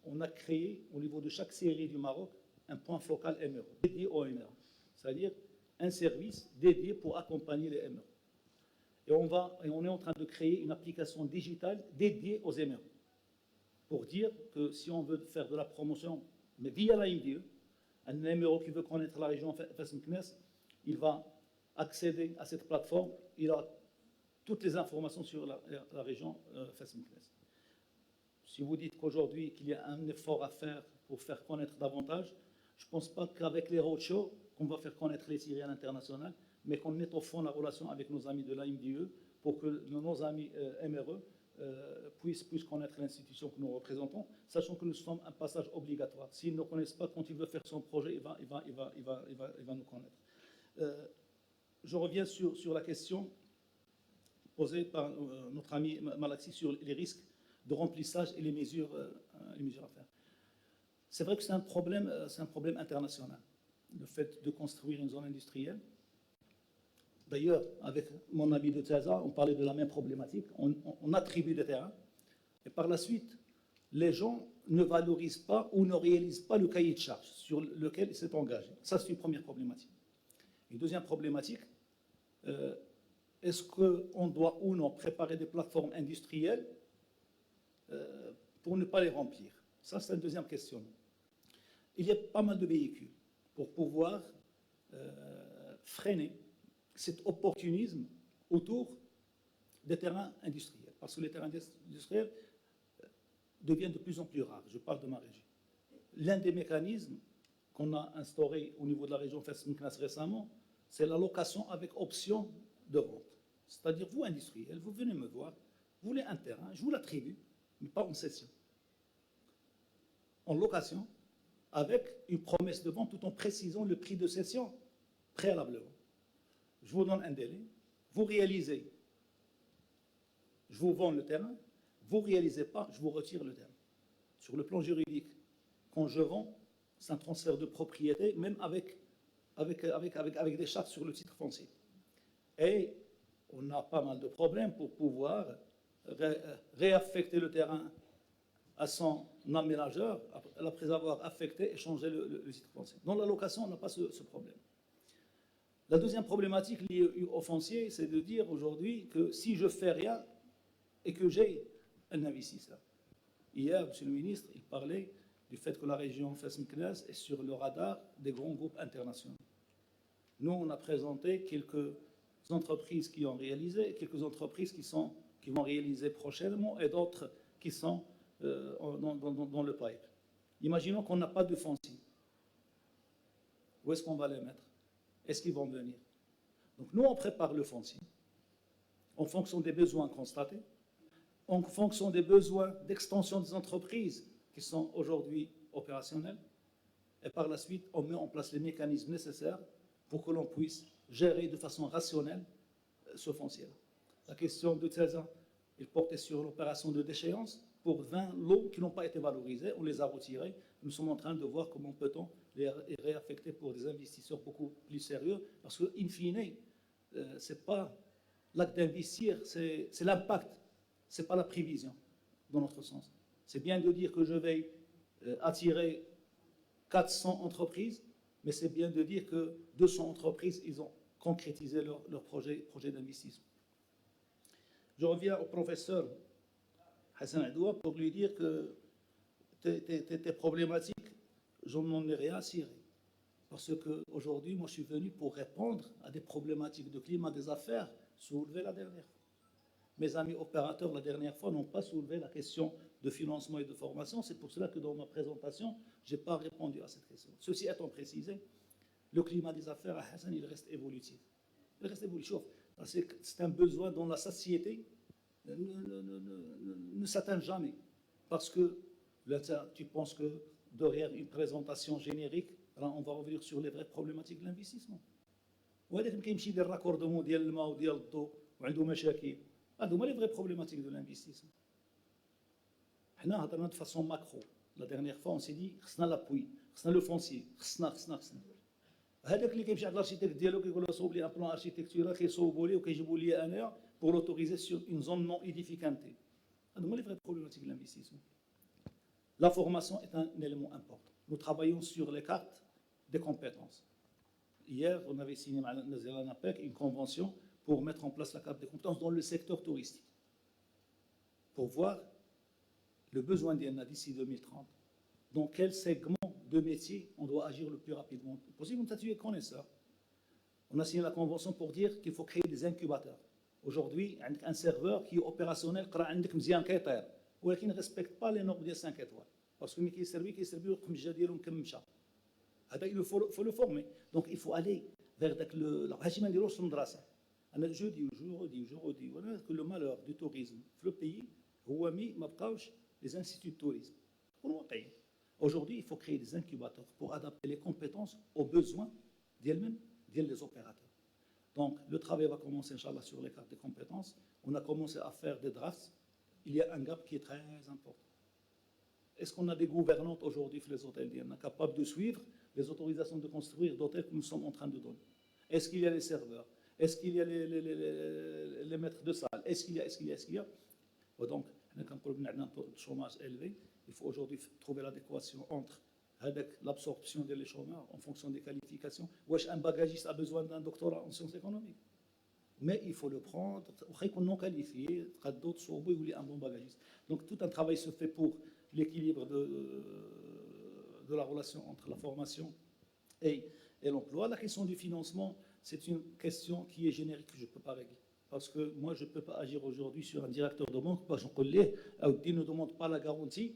on a créé au niveau de chaque CRI du Maroc un point focal MRE, dédié aux MRE, c'est-à-dire un service dédié pour accompagner les MRE. Et on est en train de créer une application digitale dédiée aux MRE, pour dire que si on veut faire de la promotion, mais via la MDE, un MRE qui veut connaître la région Fès Meknès, il va accéder à cette plateforme, il a toutes les informations sur la région Fès Meknès. Si vous dites qu'aujourd'hui qu'il y a un effort à faire pour faire connaître davantage, je ne pense pas qu'avec les roadshows qu'on va faire connaître les Syriens à l'international, mais qu'on mette au fond la relation avec nos amis de l'AMDE pour que nos amis MRE puissent connaître l'institution que nous représentons, sachant que nous sommes un passage obligatoire. S'ils ne connaissent pas, quand il veut faire son projet, il va nous connaître. Je reviens sur la question posée par notre ami Malaxi sur les risques de remplissage et les mesures à faire. C'est vrai que c'est un problème international, le fait de construire une zone industrielle. D'ailleurs, avec mon ami de Taza, on parlait de la même problématique. On attribue des terrains et par la suite, les gens ne valorisent pas ou ne réalisent pas le cahier de charge sur lequel ils s'est engagé. Ça, c'est une première problématique. Une deuxième problématique, est-ce qu'on doit ou non préparer des plateformes industrielles pour ne pas les remplir? Ça, c'est une deuxième question. Il y a pas mal de véhicules pour pouvoir freiner cet opportunisme autour des terrains industriels, parce que les terrains industriels deviennent de plus en plus rares. Je parle de ma région. L'un des mécanismes qu'on a instauré au niveau de la région Fès Meknès récemment, c'est la location avec option de vente. C'est-à-dire, vous, industriels, vous venez me voir, vous voulez un terrain, je vous l'attribue, mais pas en cession. En location, avec une promesse de vente tout en précisant le prix de cession préalablement. Je vous donne un délai, vous réalisez, je vous vends le terrain, vous ne réalisez pas, je vous retire le terrain. Sur le plan juridique, quand je vends, c'est un transfert de propriété, même avec des chartes sur le titre foncier. Et on a pas mal de problèmes pour pouvoir réaffecter le terrain à son aménageur après avoir affecté et changé le titre foncier. Dans la location, on n'a pas ce problème. La deuxième problématique liée au foncier, c'est de dire aujourd'hui que si je ne fais rien et que j'ai un investisseur. Hier, M. le ministre, il parlait du fait que la région Fès Meknès est sur le radar des grands groupes internationaux. Nous, on a présenté quelques entreprises qui ont réalisé, quelques entreprises qui vont réaliser prochainement et d'autres qui sont dans le pipe. Imaginons qu'on n'a pas de foncier. Où est-ce qu'on va les mettre? Est-ce qu'ils vont venir? Donc nous, on prépare le foncier en fonction des besoins constatés, en fonction des besoins d'extension des entreprises qui sont aujourd'hui opérationnelles, et par la suite, on met en place les mécanismes nécessaires pour que l'on puisse gérer de façon rationnelle ce foncier-là. La question de César, il portait sur l'opération de déchéance. Pour 20 lots qui n'ont pas été valorisés, on les a retirés. Nous sommes en train de voir comment peut-on les réaffecter pour des investisseurs beaucoup plus sérieux, parce que, in fine, ce n'est pas l'acte d'investir, c'est l'impact, ce n'est pas la prévision, dans notre sens. C'est bien de dire que je vais attirer 400 entreprises, mais c'est bien de dire que 200 entreprises, ils ont concrétisé leur projet d'investissement. Je reviens au professeur Hassan Adoua pour lui dire que tes problématiques, je n'en ai rien à cirer. Parce qu'aujourd'hui, moi, je suis venu pour répondre à des problématiques de climat des affaires soulevées la dernière fois. Mes amis opérateurs, la dernière fois, n'ont pas soulevé la question de financement et de formation. C'est pour cela que dans ma présentation, je n'ai pas répondu à cette question. Ceci étant précisé, le climat des affaires à Hassan, il reste évolutif. Il reste évolutif. C'est un besoin dont la société ne s'atteint jamais. Parce que là, tu penses que derrière une présentation générique, là, on va revenir sur les vraies problématiques de l'investissement. وهذاك اللي كيمشي يدير راكوردومون ديال الماء وديال الضوء وعنده مشاكل هادو هما لي فري بروبليماتيك دو لانفستيسمون. حنا هضرنا دو فاسون ماكرو لا ديرنيير فوا اون سي دي خصنا لابوي خصنا لو فونسي خصنا هذاك اللي كيمشي عند الارشيتيكت ديالو كيقول له صوب لي ان بلان اركيتكتورال كيصوبوا ليه وكيجيبوا لي انايا بور لوتوريزي سور اون زون نون ايديفيكانتي. هادو هما لي فري بروبليماتيك دو لانفستيسمون. La formation est un élément important. Nous travaillons sur les cartes des compétences. Hier, on avait signé avec APEC une convention pour mettre en place la carte des compétences dans le secteur touristique. Pour voir le besoin d'INA d'ici 2030. Dans quel segment de métier on doit agir le plus rapidement possible. Tu es connaisseur. On a signé la convention pour dire qu'il faut créer des incubateurs. Aujourd'hui, un serveur qui est opérationnel, qui ne respecte pas les normes des 5 étoiles. Parce que qui servi, il faut le former. Donc il faut aller vers le régime de l'Ossundrasa. Je dis que le malheur du tourisme dans le pays, les instituts de tourisme. Aujourd'hui, il faut créer des incubateurs pour adapter les compétences aux besoins des opérateurs. Donc le travail va commencer, Inch'Allah, sur les cartes de compétences. On a commencé à faire des drafts. Il y a un gap qui est très important. Est-ce qu'on a des gouvernantes aujourd'hui sur les hôtels capables de suivre les autorisations de construire d'hôtels que nous sommes en train de donner? Est-ce qu'il y a les serveurs? Est-ce qu'il y a les maîtres de salle? Est-ce qu'il y a Donc, on a un taux de chômage élevé. Il faut aujourd'hui trouver l'adéquation entre l'absorption des chômeurs en fonction des qualifications. Un bagagiste a besoin d'un doctorat en sciences économiques. Mais il faut le prendre, non qualifié, d'autres sont un bon bagagiste. Donc tout un travail se fait pour l'équilibre de la relation entre la formation et l'emploi. La question du financement, c'est une question qui est générique que je ne peux pas régler. Parce que moi, je ne peux pas agir aujourd'hui sur un directeur de banque, parce que il ne demande pas la garantie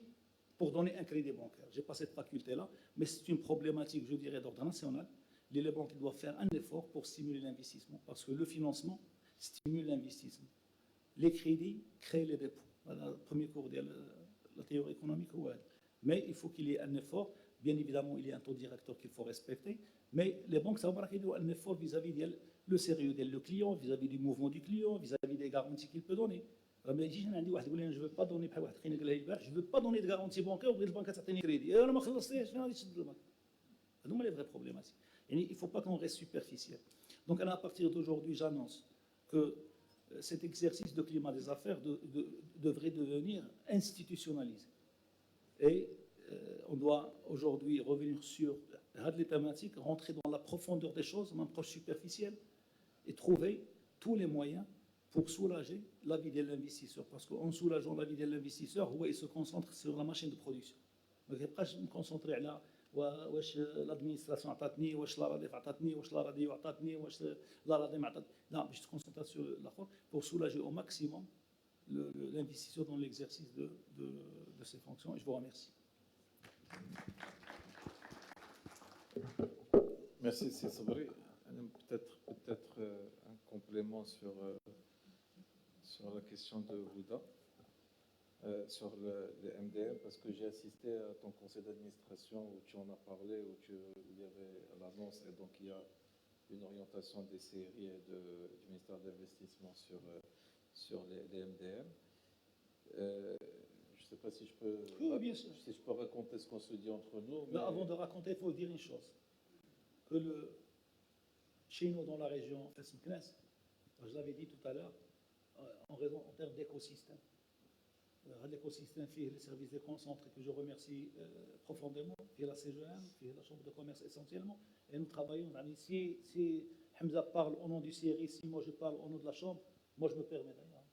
pour donner un crédit bancaire. Je n'ai pas cette faculté-là, mais c'est une problématique, je dirais, d'ordre national. Les banques doivent faire un effort pour stimuler l'investissement, parce que le financement stimule l'investissement. Les crédits créent les dépôts. Voilà le premier cours de la théorie économique. Mais il faut qu'il y ait un effort. Bien évidemment, il y a un taux directeur qu'il faut respecter. Mais les banques, ça va avoir un effort vis-à-vis le sérieux du client, vis-à-vis du mouvement du client, vis-à-vis des garanties qu'il peut donner. Je ne veux pas donner de garantie bancaire, ou le banque a un crédit. C'est les vraies problématiques. Il ne faut pas qu'on reste superficiel. Donc, à partir d'aujourd'hui, j'annonce que cet exercice de climat des affaires devrait devenir institutionnalisé. Et on doit aujourd'hui revenir sur les thématiques, rentrer dans la profondeur des choses, une approche superficielle, et trouver tous les moyens pour soulager la vie de l'investisseur. Parce qu'en soulageant la vie de l'investisseur, il se concentre sur la machine de production. Donc, je ne vais pas me concentrer là. واش l'administration عطاتني واش لا راديف عطاتني واش لا راديو عطاتني واش لا راديم عطاتني لا باش تكونسونطر sur l'apport pour soulager au maximum l'investisseur dans l'exercice de ses fonctions. Et je vous remercie. Merci, c'est Sabri. Peut-être un complément sur la question de Houda. Sur les MDM, parce que j'ai assisté à ton conseil d'administration où tu en as parlé, où il y avait l'annonce, et donc il y a une orientation des séries et du ministère de l'Investissement sur les MDM. Je ne sais pas si je peux, si je peux raconter ce qu'on se dit entre nous. Mais avant de raconter, il faut dire une chose. Que chez nous, dans la région, je l'avais dit tout à l'heure, en termes d'écosystème, l'écosystème fait les services déconcentrés que je remercie profondément, fait la CGM, fait la Chambre de commerce essentiellement, et nous travaillons. Si Hamza parle au nom du CRI, si moi je parle au nom de la Chambre, moi je me permets d'ailleurs.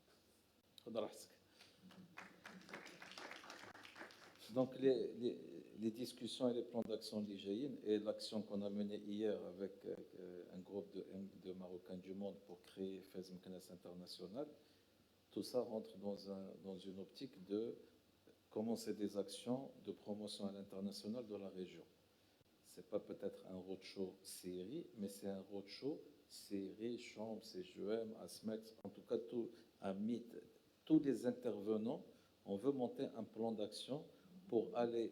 Donc les discussions et les plans d'action de l'IGIN et l'action qu'on a menée hier avec un groupe de Marocains du monde pour créer Fez Meknès International, tout ça rentre dans une optique de commencer des actions de promotion à l'international de la région. Ce n'est pas peut-être un roadshow série, mais c'est un roadshow série, Chambre, CGM, ASMEX, en tout cas à MIT, tous les intervenants. On veut monter un plan d'action pour aller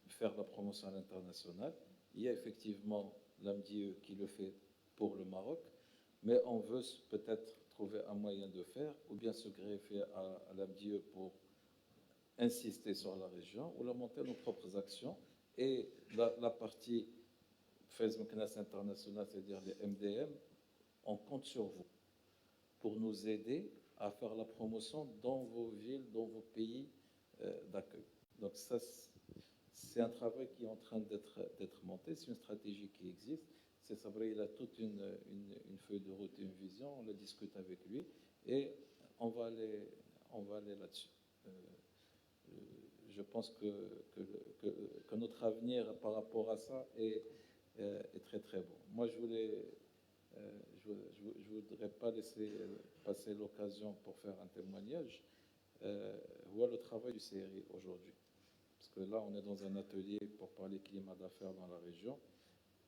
faire la promotion à l'international. Il y a effectivement l'AMDIE qui le fait pour le Maroc, mais on veut peut-être trouver un moyen de faire, ou bien se greffer à l'AMDIE pour insister sur la région, ou la monter nos propres actions. Et la partie FES Meknès International, c'est-à-dire les MDM, on compte sur vous pour nous aider à faire la promotion dans vos villes, dans vos pays d'accueil. Donc ça, c'est un travail qui est en train d'être monté, c'est une stratégie qui existe. C'est Sabri, il a toute une feuille de route et une vision, on la discute avec lui et on va aller là-dessus. Je pense que notre avenir par rapport à ça est très très bon. Moi, je voudrais pas laisser passer l'occasion pour faire un témoignage. Voir le travail du CRI aujourd'hui. Parce que là, on est dans un atelier pour parler climat d'affaires dans la région.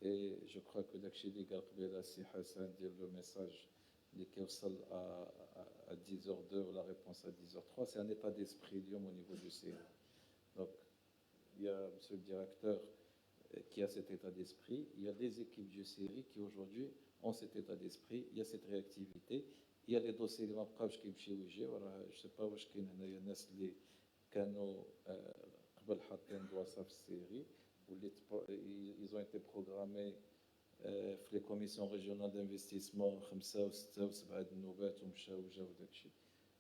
Et je crois que Dakshili Galkbela, si Hassan dit le message qui est à 10h02 ou la réponse à 10h03, c'est un état d'esprit au niveau du CRI. Donc, il y a monsieur le directeur qui a cet état d'esprit. Il y a les équipes du CRI qui aujourd'hui ont cet état d'esprit. Il y a cette réactivité. Il y a les dossiers de mapkaj qui je ne sais pas où il y a des gens qui كانوا قبل حاطين دواسة في السيري ils ont été programmés في les commissions régionales d'investissement 5 و6 و7 النوبات ومشاو وجاو داكشي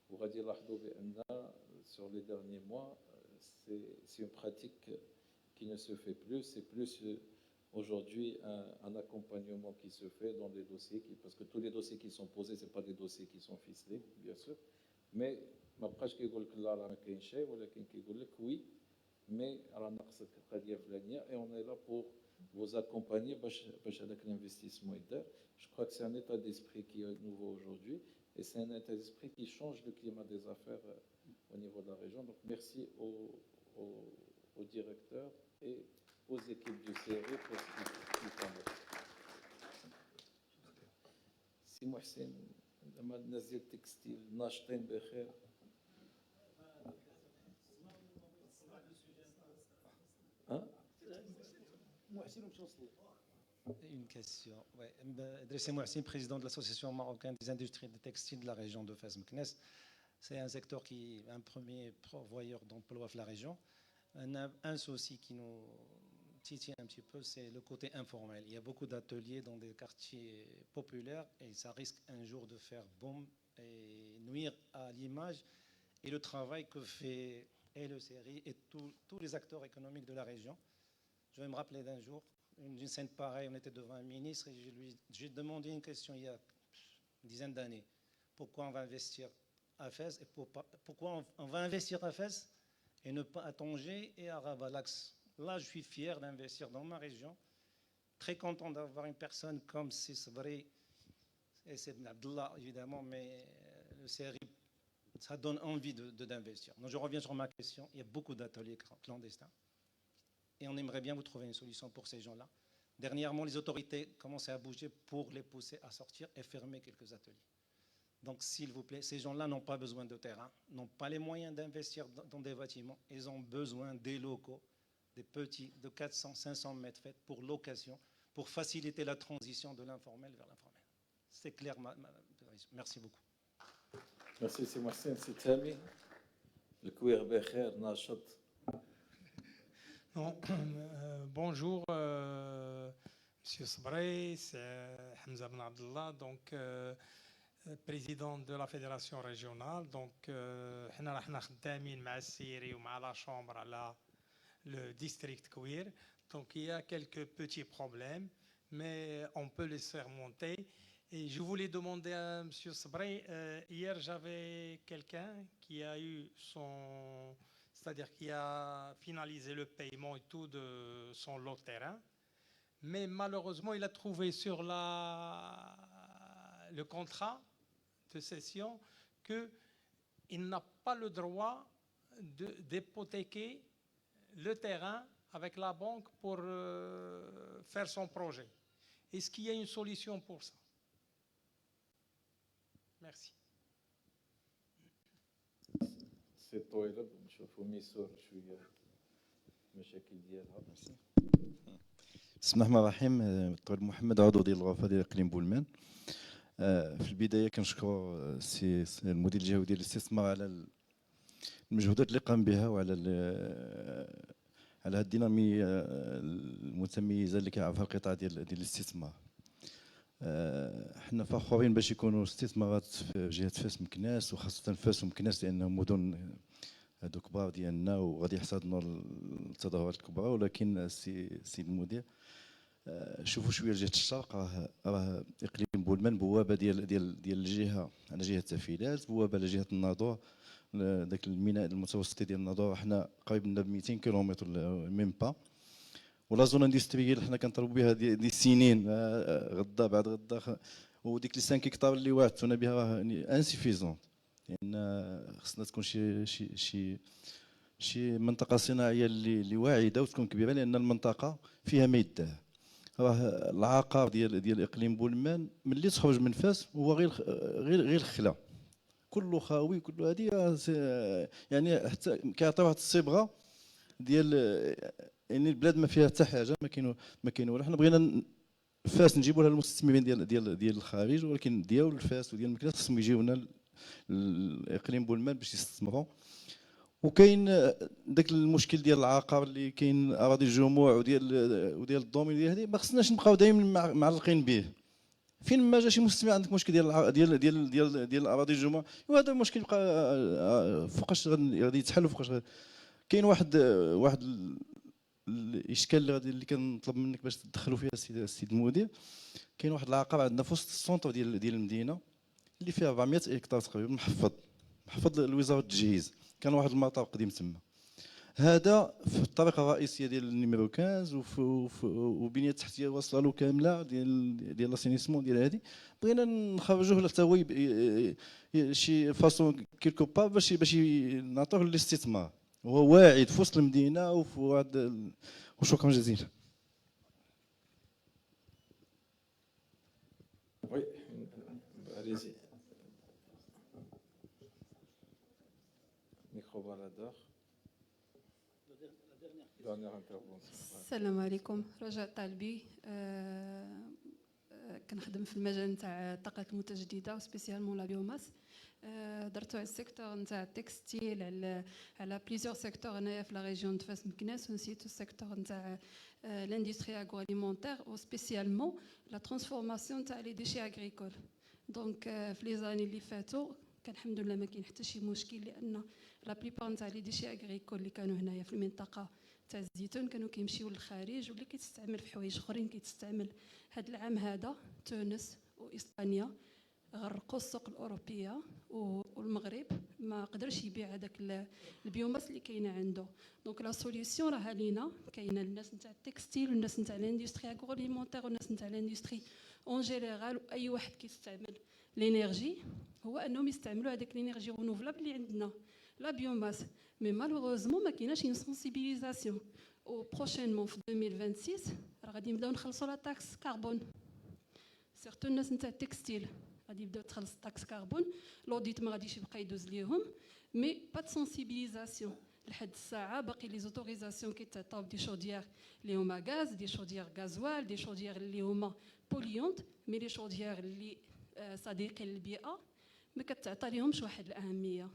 وغادي يلاحظوا بان sur les derniers mois c'est une pratique qui ne se fait plus, c'est plus aujourd'hui un accompagnement qui se fait dans les dossiers, parce que tous les dossiers qui sont posés, ce pas des dossiers qui sont ficelés, bien sûr, mais ما بقاش كيقول لك لا راه ما كاين شيء ولكن كيقول لك وي مي راه ناقصك القضيه الفلانيه et on est là pour vous accompagner باش هذاك l'investissement يدار. Je crois que c'est un état d'esprit qui est nouveau aujourd'hui et c'est un état d'esprit qui change le climat des affaires au niveau de la région. Donc merci aux directeurs et aux équipes du CRI pour ce qu'ils font. سي محسن لما الناس ديال التكستيل ناشطين بخير. Une question. Ouais. Idriss Mouhsin, président de l'Association marocaine des industries de textile de la région de Fès Meknès. C'est un secteur qui est un premier pourvoyeur d'emploi de la région. On a un souci qui nous titille un petit peu, c'est le côté informel. Il y a beaucoup d'ateliers dans des quartiers populaires et ça risque un jour de faire boom et nuire à l'image et le travail que fait et le CRI et tous les acteurs économiques de la région. Je vais me rappeler d'un jour, d'une scène pareille, on était devant un ministre et j'ai demandé une question il y a une dizaine d'années. Pourquoi on va investir à Fès et pourquoi on va investir à Fès et ne pas à Tanger et à Rabat-l'Axe. Là, je suis fier d'investir dans ma région. Très content d'avoir une personne comme Sabri et c'est Abdullah, évidemment, mais le CRI, ça donne envie d'investir. Donc, je reviens sur ma question. Il y a beaucoup d'ateliers clandestins. Et on aimerait bien vous trouver une solution pour ces gens-là. Dernièrement, les autorités commençaient à bouger pour les pousser à sortir et fermer quelques ateliers. Donc, s'il vous plaît, ces gens-là n'ont pas besoin de terrain, n'ont pas les moyens d'investir dans des bâtiments. Ils ont besoin des locaux, des petits, de 400, 500 mètres faits pour location, pour faciliter la transition de l'informel vers l'informel. C'est clair, merci beaucoup. Merci, c'est Mohsen, c'est Tami. Le Kouir Bekher, Nachat. Bonjour, Monsieur Sabri, c'est Hamza Ben Abdallah, donc président de la fédération régionale. Donc, حنا راح خدامين مع السيري ومع la chambre على le district Kouir. Donc, il y a quelques petits problèmes, mais on peut les surmonter. Et je voulais demander à Monsieur Sabri, hier j'avais quelqu'un qui a eu son... c'est-à-dire qui a finalisé le paiement et tout de son lot de terrain, mais malheureusement, il a trouvé sur le contrat de cession qu'il n'a pas le droit d'hypothéquer le terrain avec la banque pour faire son projet. Est-ce qu'il y a une solution pour ça? Merci. C'est طويلة نشوفوا ميسور شوية مشاكل ديالها. بسم الله الرحمن الرحيم. الدكتور محمد عضو ديال الغرفه ديال اقليم بولمان. في البدايه كنشكر السي المدير الجهوي ديال الاستثمار على المجهودات اللي قام بها وعلى على هذه الديناميه المتميزه اللي كيعرفها القطاع ديال الاستثمار. حنا فخورين باش يكونوا استثمارات في جهه فاس مكناس، وخاصه فاس ومكناس لانهم مدن هادو كبار ديالنا وغادي يحتضنوا التظاهرات الكبرى. ولكن السيد المدير، شوفوا شويه لجهه الشرق، راه اقليم بولمان بوابه ديال الجهه على جهه التفيلات، بوابه على جهه الناظور، ذاك الميناء المتوسطي ديال الناظور. حنا قريب لنا ب 200 كيلومتر ميم با. ولا زون اندستريال حنا كنطلبوا بها دي السنين، غدا بعد غدا. وديك لي 5 هكتار اللي وعدتونا بها راه انسيفيزون، لان خصنا تكون شي منطقه صناعيه اللي واعده وتكون كبيره، لان المنطقه فيها ما يدار. راه العقار ديال اقليم بولمان ملي تخرج من فاس هو غير الخلا، كله خاوي، كله هذه يعني حتى كيعطيو واحد الصبغه ديال يعني البلاد ما فيها حتى حاجه، ما كاين والو. حنا بغينا فاس نجيبوا لها المستثمرين ديال الخارج، ولكن ديال فاس وديال مكناس خصهم يجيونا الاقليم بولمان باش يستثمروا. وكاين داك المشكل ديال العقار اللي كاين، اراضي الجموع وديال الدومين ديال هذه، ما خصناش نبقاو دائما معلقين به. فين ما جا شي مستثمر عندك مشكل ديال اراضي الجموع، وهذا المشكل يبقى فوقاش غادي يتحل، وفوقاش كاين واحد الاشكال اللي كنطلب منك باش تدخلوا فيها السيد المدير. كاين واحد العقار عندنا في وسط السونتر ديال المدينه اللي فيها 400 هكتار تقريبا، محفظ لوزاره التجهيز. كان واحد المطار قديم تما، هذا في الطريقه الرئيسيه ديال النيميرو 15 وبنيه تحتيه واصله له كامله ديال لاسينيسمون ديال هذه. بغينا نخرجوه حتى هو شي فاصون كيلكو با باش نعطوه للاستثمار، وهو واعد في وسط المدينه وفي واحد. وشكرا جزيلا. Oui, allez-y. Micro baladeur. Dernière intervention. السلام عليكم. رجاء طالبي، كنخدم في المجال نتاع الطاقات المتجدده وسبيسيالمون لا بيوماس. درتو على السيكتور نتاع التكستيل، على بليزيور سيكتور هنايا في لا ريجيون دو فاس مكناس، ونسيتو السيكتور نتاع لاندستري اغرواليمونتير وسبيسيالمون لا ترانسفورماسيون نتاع لي ديشي اغريكول. دونك في لي زاني اللي فاتوا كان الحمد لله ما كاين حتى شي مشكل، لان لا بليبار نتاع لي ديشي اغريكول اللي كانوا هنايا في المنطقه تاع الزيتون كانوا كيمشيو للخارج، واللي كيتستعمل في حوايج اخرين كيتستعمل. هذا العام هذا تونس واسبانيا غرقوا السوق الاوروبيه، والمغرب ما قدرش يبيع هذاك البيوماس اللي كاينه عنده. دونك لا سوليسيون راها لينا، كاينه الناس نتاع التكستيل والناس نتاع الاندستري اغرواليمونتير والناس نتاع الاندستري اون جينيرال، واي واحد كيستعمل لينيرجي هو انهم يستعملوا هذاك لينيرجي رونوفلابل اللي عندنا لا بيوماس. مي مالوغوزمون ما كايناش اون سونسيبيليزاسيون. و بروشينمون في 2026 راه غادي نبداو نخلصوا لا تاكس كربون، سيرتو الناس نتاع التكستيل غادي يبداو تخلص تاكس كربون. لوديت ما غاديش يبقى يدوز ليهم، مي با د سونسيبيليزاسيون لحد الساعه. باقي لي زوتوريزاسيون كيتعطاو دي شوديير اللي هما غاز، دي شوديير غازوال، دي شوديير اللي هما بوليونت، مي لي شوديير اللي صديقين للبيئه ما كتعطى ليهمش واحد الاهميه.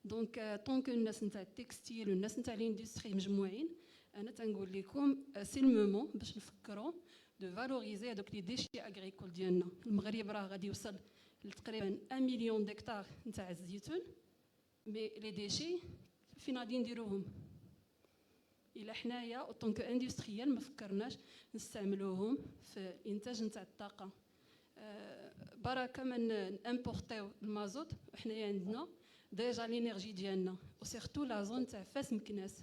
دونك طونك الناس نتاع التكستيل والناس نتاع الاندستري مجموعين، انا تنقول لكم سي المومون باش نفكروا دو فالوريزي هذوك لي ديشي اغريكول ديالنا. المغرب راه غادي يوصل لتقريبا 1 مليون دكتار نتاع الزيتون، مي لي ديشي فين غادي نديروهم؟ الا حنايا طونك اندستريال ما فكرناش نستعملوهم في الانتاج نتاع الطاقه. بركه من امبورطيو المازوت، وحنايا عندنا ديجا لينيرجي ديالنا، وسيرتو لا زون تاع فاس مكناس.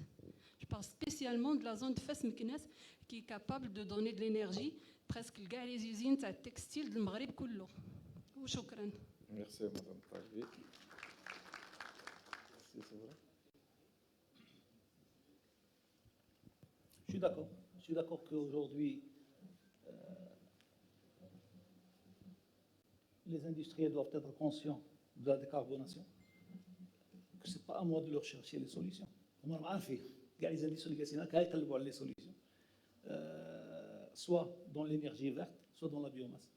جو بار سبيسيالمون دو لا زون دو فاس مكناس كي كابابل دو دوني دو لينيرجي بريسك لكاع لي زيزين تاع التكستيل ديال المغرب كله. وشكرا. Merci Madame Talbi. Je suis d'accord. Je suis d'accord qu'aujourd'hui, les industriels doivent être conscients de la décarbonation, que ce n'est pas à moi de leur chercher les solutions. On a fait. Les industriels qui sont là, ils ont les solutions. soit dans l'énergie verte, soit dans la biomasse.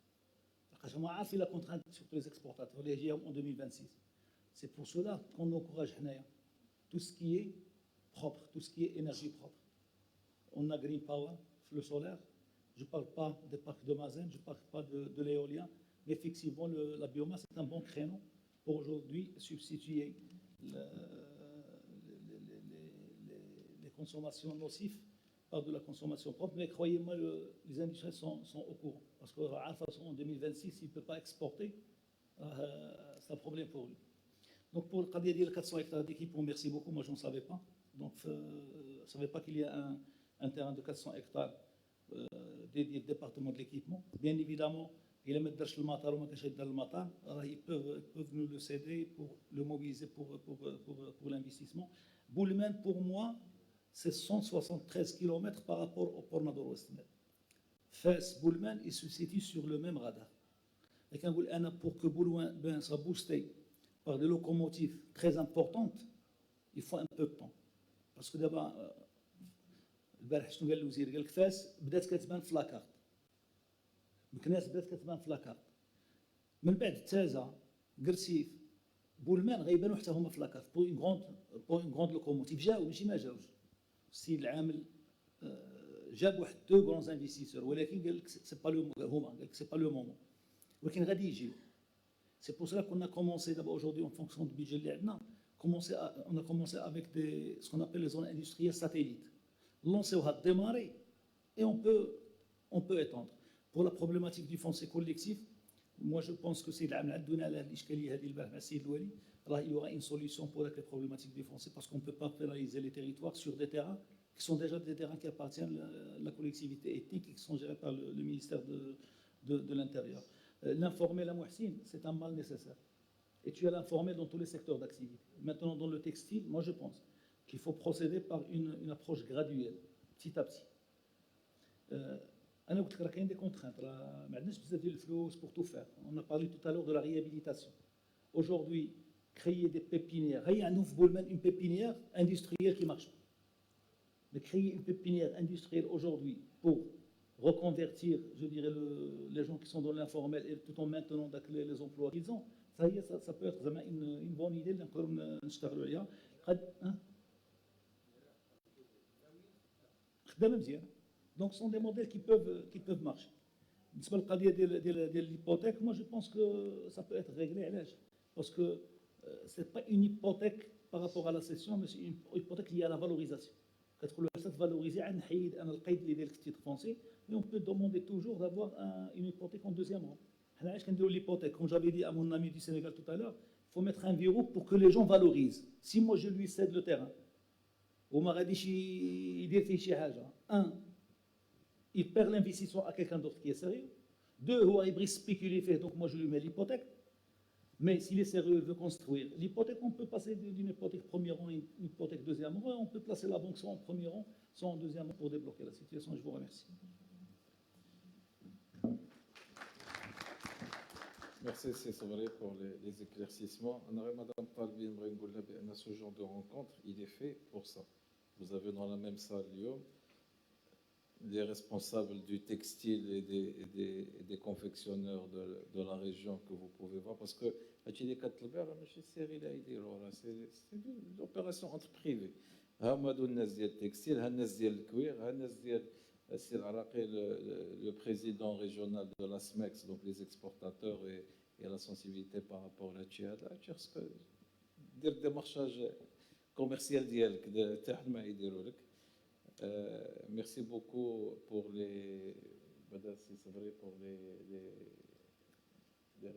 C'est la contrainte sur les exportateurs, les GM en 2026. C'est pour cela qu'on encourage tout ce qui est propre, tout ce qui est énergie propre. On a Green Power, le solaire. Je ne parle pas des parcs de Mazen, je ne parle pas de l'éolien, mais effectivement, la biomasse est un bon créneau pour aujourd'hui substituer les consommations nocives par de la consommation propre. Mais croyez-moi, les industriels sont au courant. Parce que de toute façon, en 2026, il ne peut pas exporter. C'est un problème pour lui. Donc pour le cas des 400 hectares d'équipement, merci beaucoup. Moi, je ne savais pas. Donc, je ne savais pas qu'il y a un terrain de 400 hectares dédié au département de l'équipement. Bien évidemment, il est mettre le matar ou le matar. Ils peuvent nous le céder pour le mobiliser pour l'investissement. Boulmen, pour moi, c'est 173 km par rapport au port nord-ouest. Fès, Boulmen, il se situe sur le même radar. Et quand vous dites pour que Boulmen soit boosté par des locomotives très importantes, il faut un peu de temps. Parce que d'abord, البارح شنو قال الوزير؟ قال لك فاس بدات كتبان في لاكارت. مكناس بدات كتبان في لاكارت. من بعد تازا قرسيف بولمان غيبانوا حتى هما في لاكارت بو اون غروند لوكوموتيف جاو ماشي ما جاوش. السيد العامل جاب واحد دو غرون انفستيسور ولكن قال لك سي با لو هما قال لك سي با لو مومون ولكن غادي يجيو. سي بور سلا كنا كومونسي دابا اجوردي اون فونكسيون دو بيدجي اللي عندنا on a commencé avec ce qu'on appelle les zones industrielles satellites. Lancer au démarrer et on peut étendre. Pour la problématique du foncier collectif, moi je pense que c'est il y aura une solution pour la problématique du foncier parce qu'on ne peut pas pénaliser les territoires sur des terrains qui sont déjà des terrains qui appartiennent à la collectivité ethnique et qui sont gérés par le ministère de l'Intérieur. L'informer la Mouhsine, c'est un mal nécessaire. Et tu as l'informer dans tous les secteurs d'activité. Maintenant, dans le textile, moi je pense qu'il faut procéder par une approche graduelle, petit à petit. Il y a des contraintes. Pour tout faire. On a parlé tout à l'heure de la réhabilitation. Aujourd'hui, créer des pépinières. Il y a une pépinière industrielle qui marche. Mais créer une pépinière industrielle aujourd'hui pour reconvertir, je dirais, les gens qui sont dans l'informel et tout en maintenant les emplois qu'ils ont, ça peut être vraiment une bonne idée d'encore نشتغلوا عليها. Donc ce sont des modèles qui peuvent marcher. بالنسبه للقضيه ديال l'hypothèque, moi je pense que ça peut être réglé علاش parce que c'est pas une hypothèque par rapport à la cession mais c'est une hypothèque liée à la valorisation. كتقول له حتى تفالوريزي عاد نحيد انا القيد اللي داير في التيتر فرونسي mais on peut demander toujours d'avoir une hypothèque en deuxième rang. حنا علاش كنديروا l'hypothèque comme j'avais dit à mon ami du Sénégal tout à l'heure, il faut mettre un verrou pour que les gens valorisent. Si moi je lui cède le terrain وما غاديش يدير فيه شي حاجه il perd l'investissement à quelqu'un d'autre qui est sérieux. Deux, il va spéculer fait, donc moi je lui mets l'hypothèque. Mais s'il est sérieux, il veut construire. L'hypothèque, on peut passer d'une hypothèque premier rang à une hypothèque deuxième rang. On peut placer la banque soit en premier rang, soit en deuxième rang pour débloquer la situation. Je vous remercie. Merci, c'est vrai pour les éclaircissements. Madame Talbi, ce genre de rencontre, il est fait pour ça. Vous avez dans la même salle, Lyon, les responsables du textile et des confectionneurs de la région que vous pouvez voir, parce que c'est l'opération entre privés. Le président régional de la SMEX, donc les exportateurs et la sensibilité par rapport à la Tchad, dire démarchage commercial merci beaucoup pour les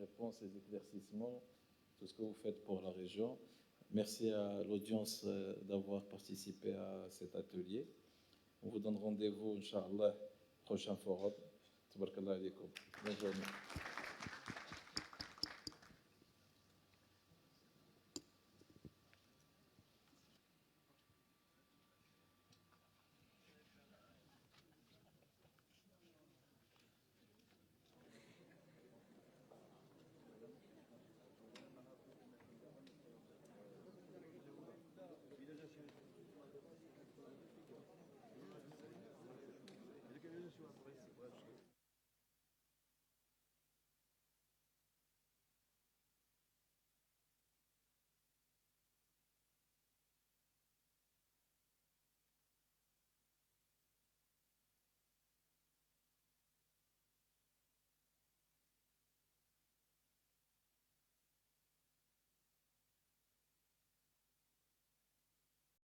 réponses, les éclaircissements, tout ce que vous faites pour la région. Merci à l'audience d'avoir participé à cet atelier. On vous donne rendez-vous, Inch'Allah, prochain forum. Tabarakallah alaikum. Bonne journée. شو بغيتي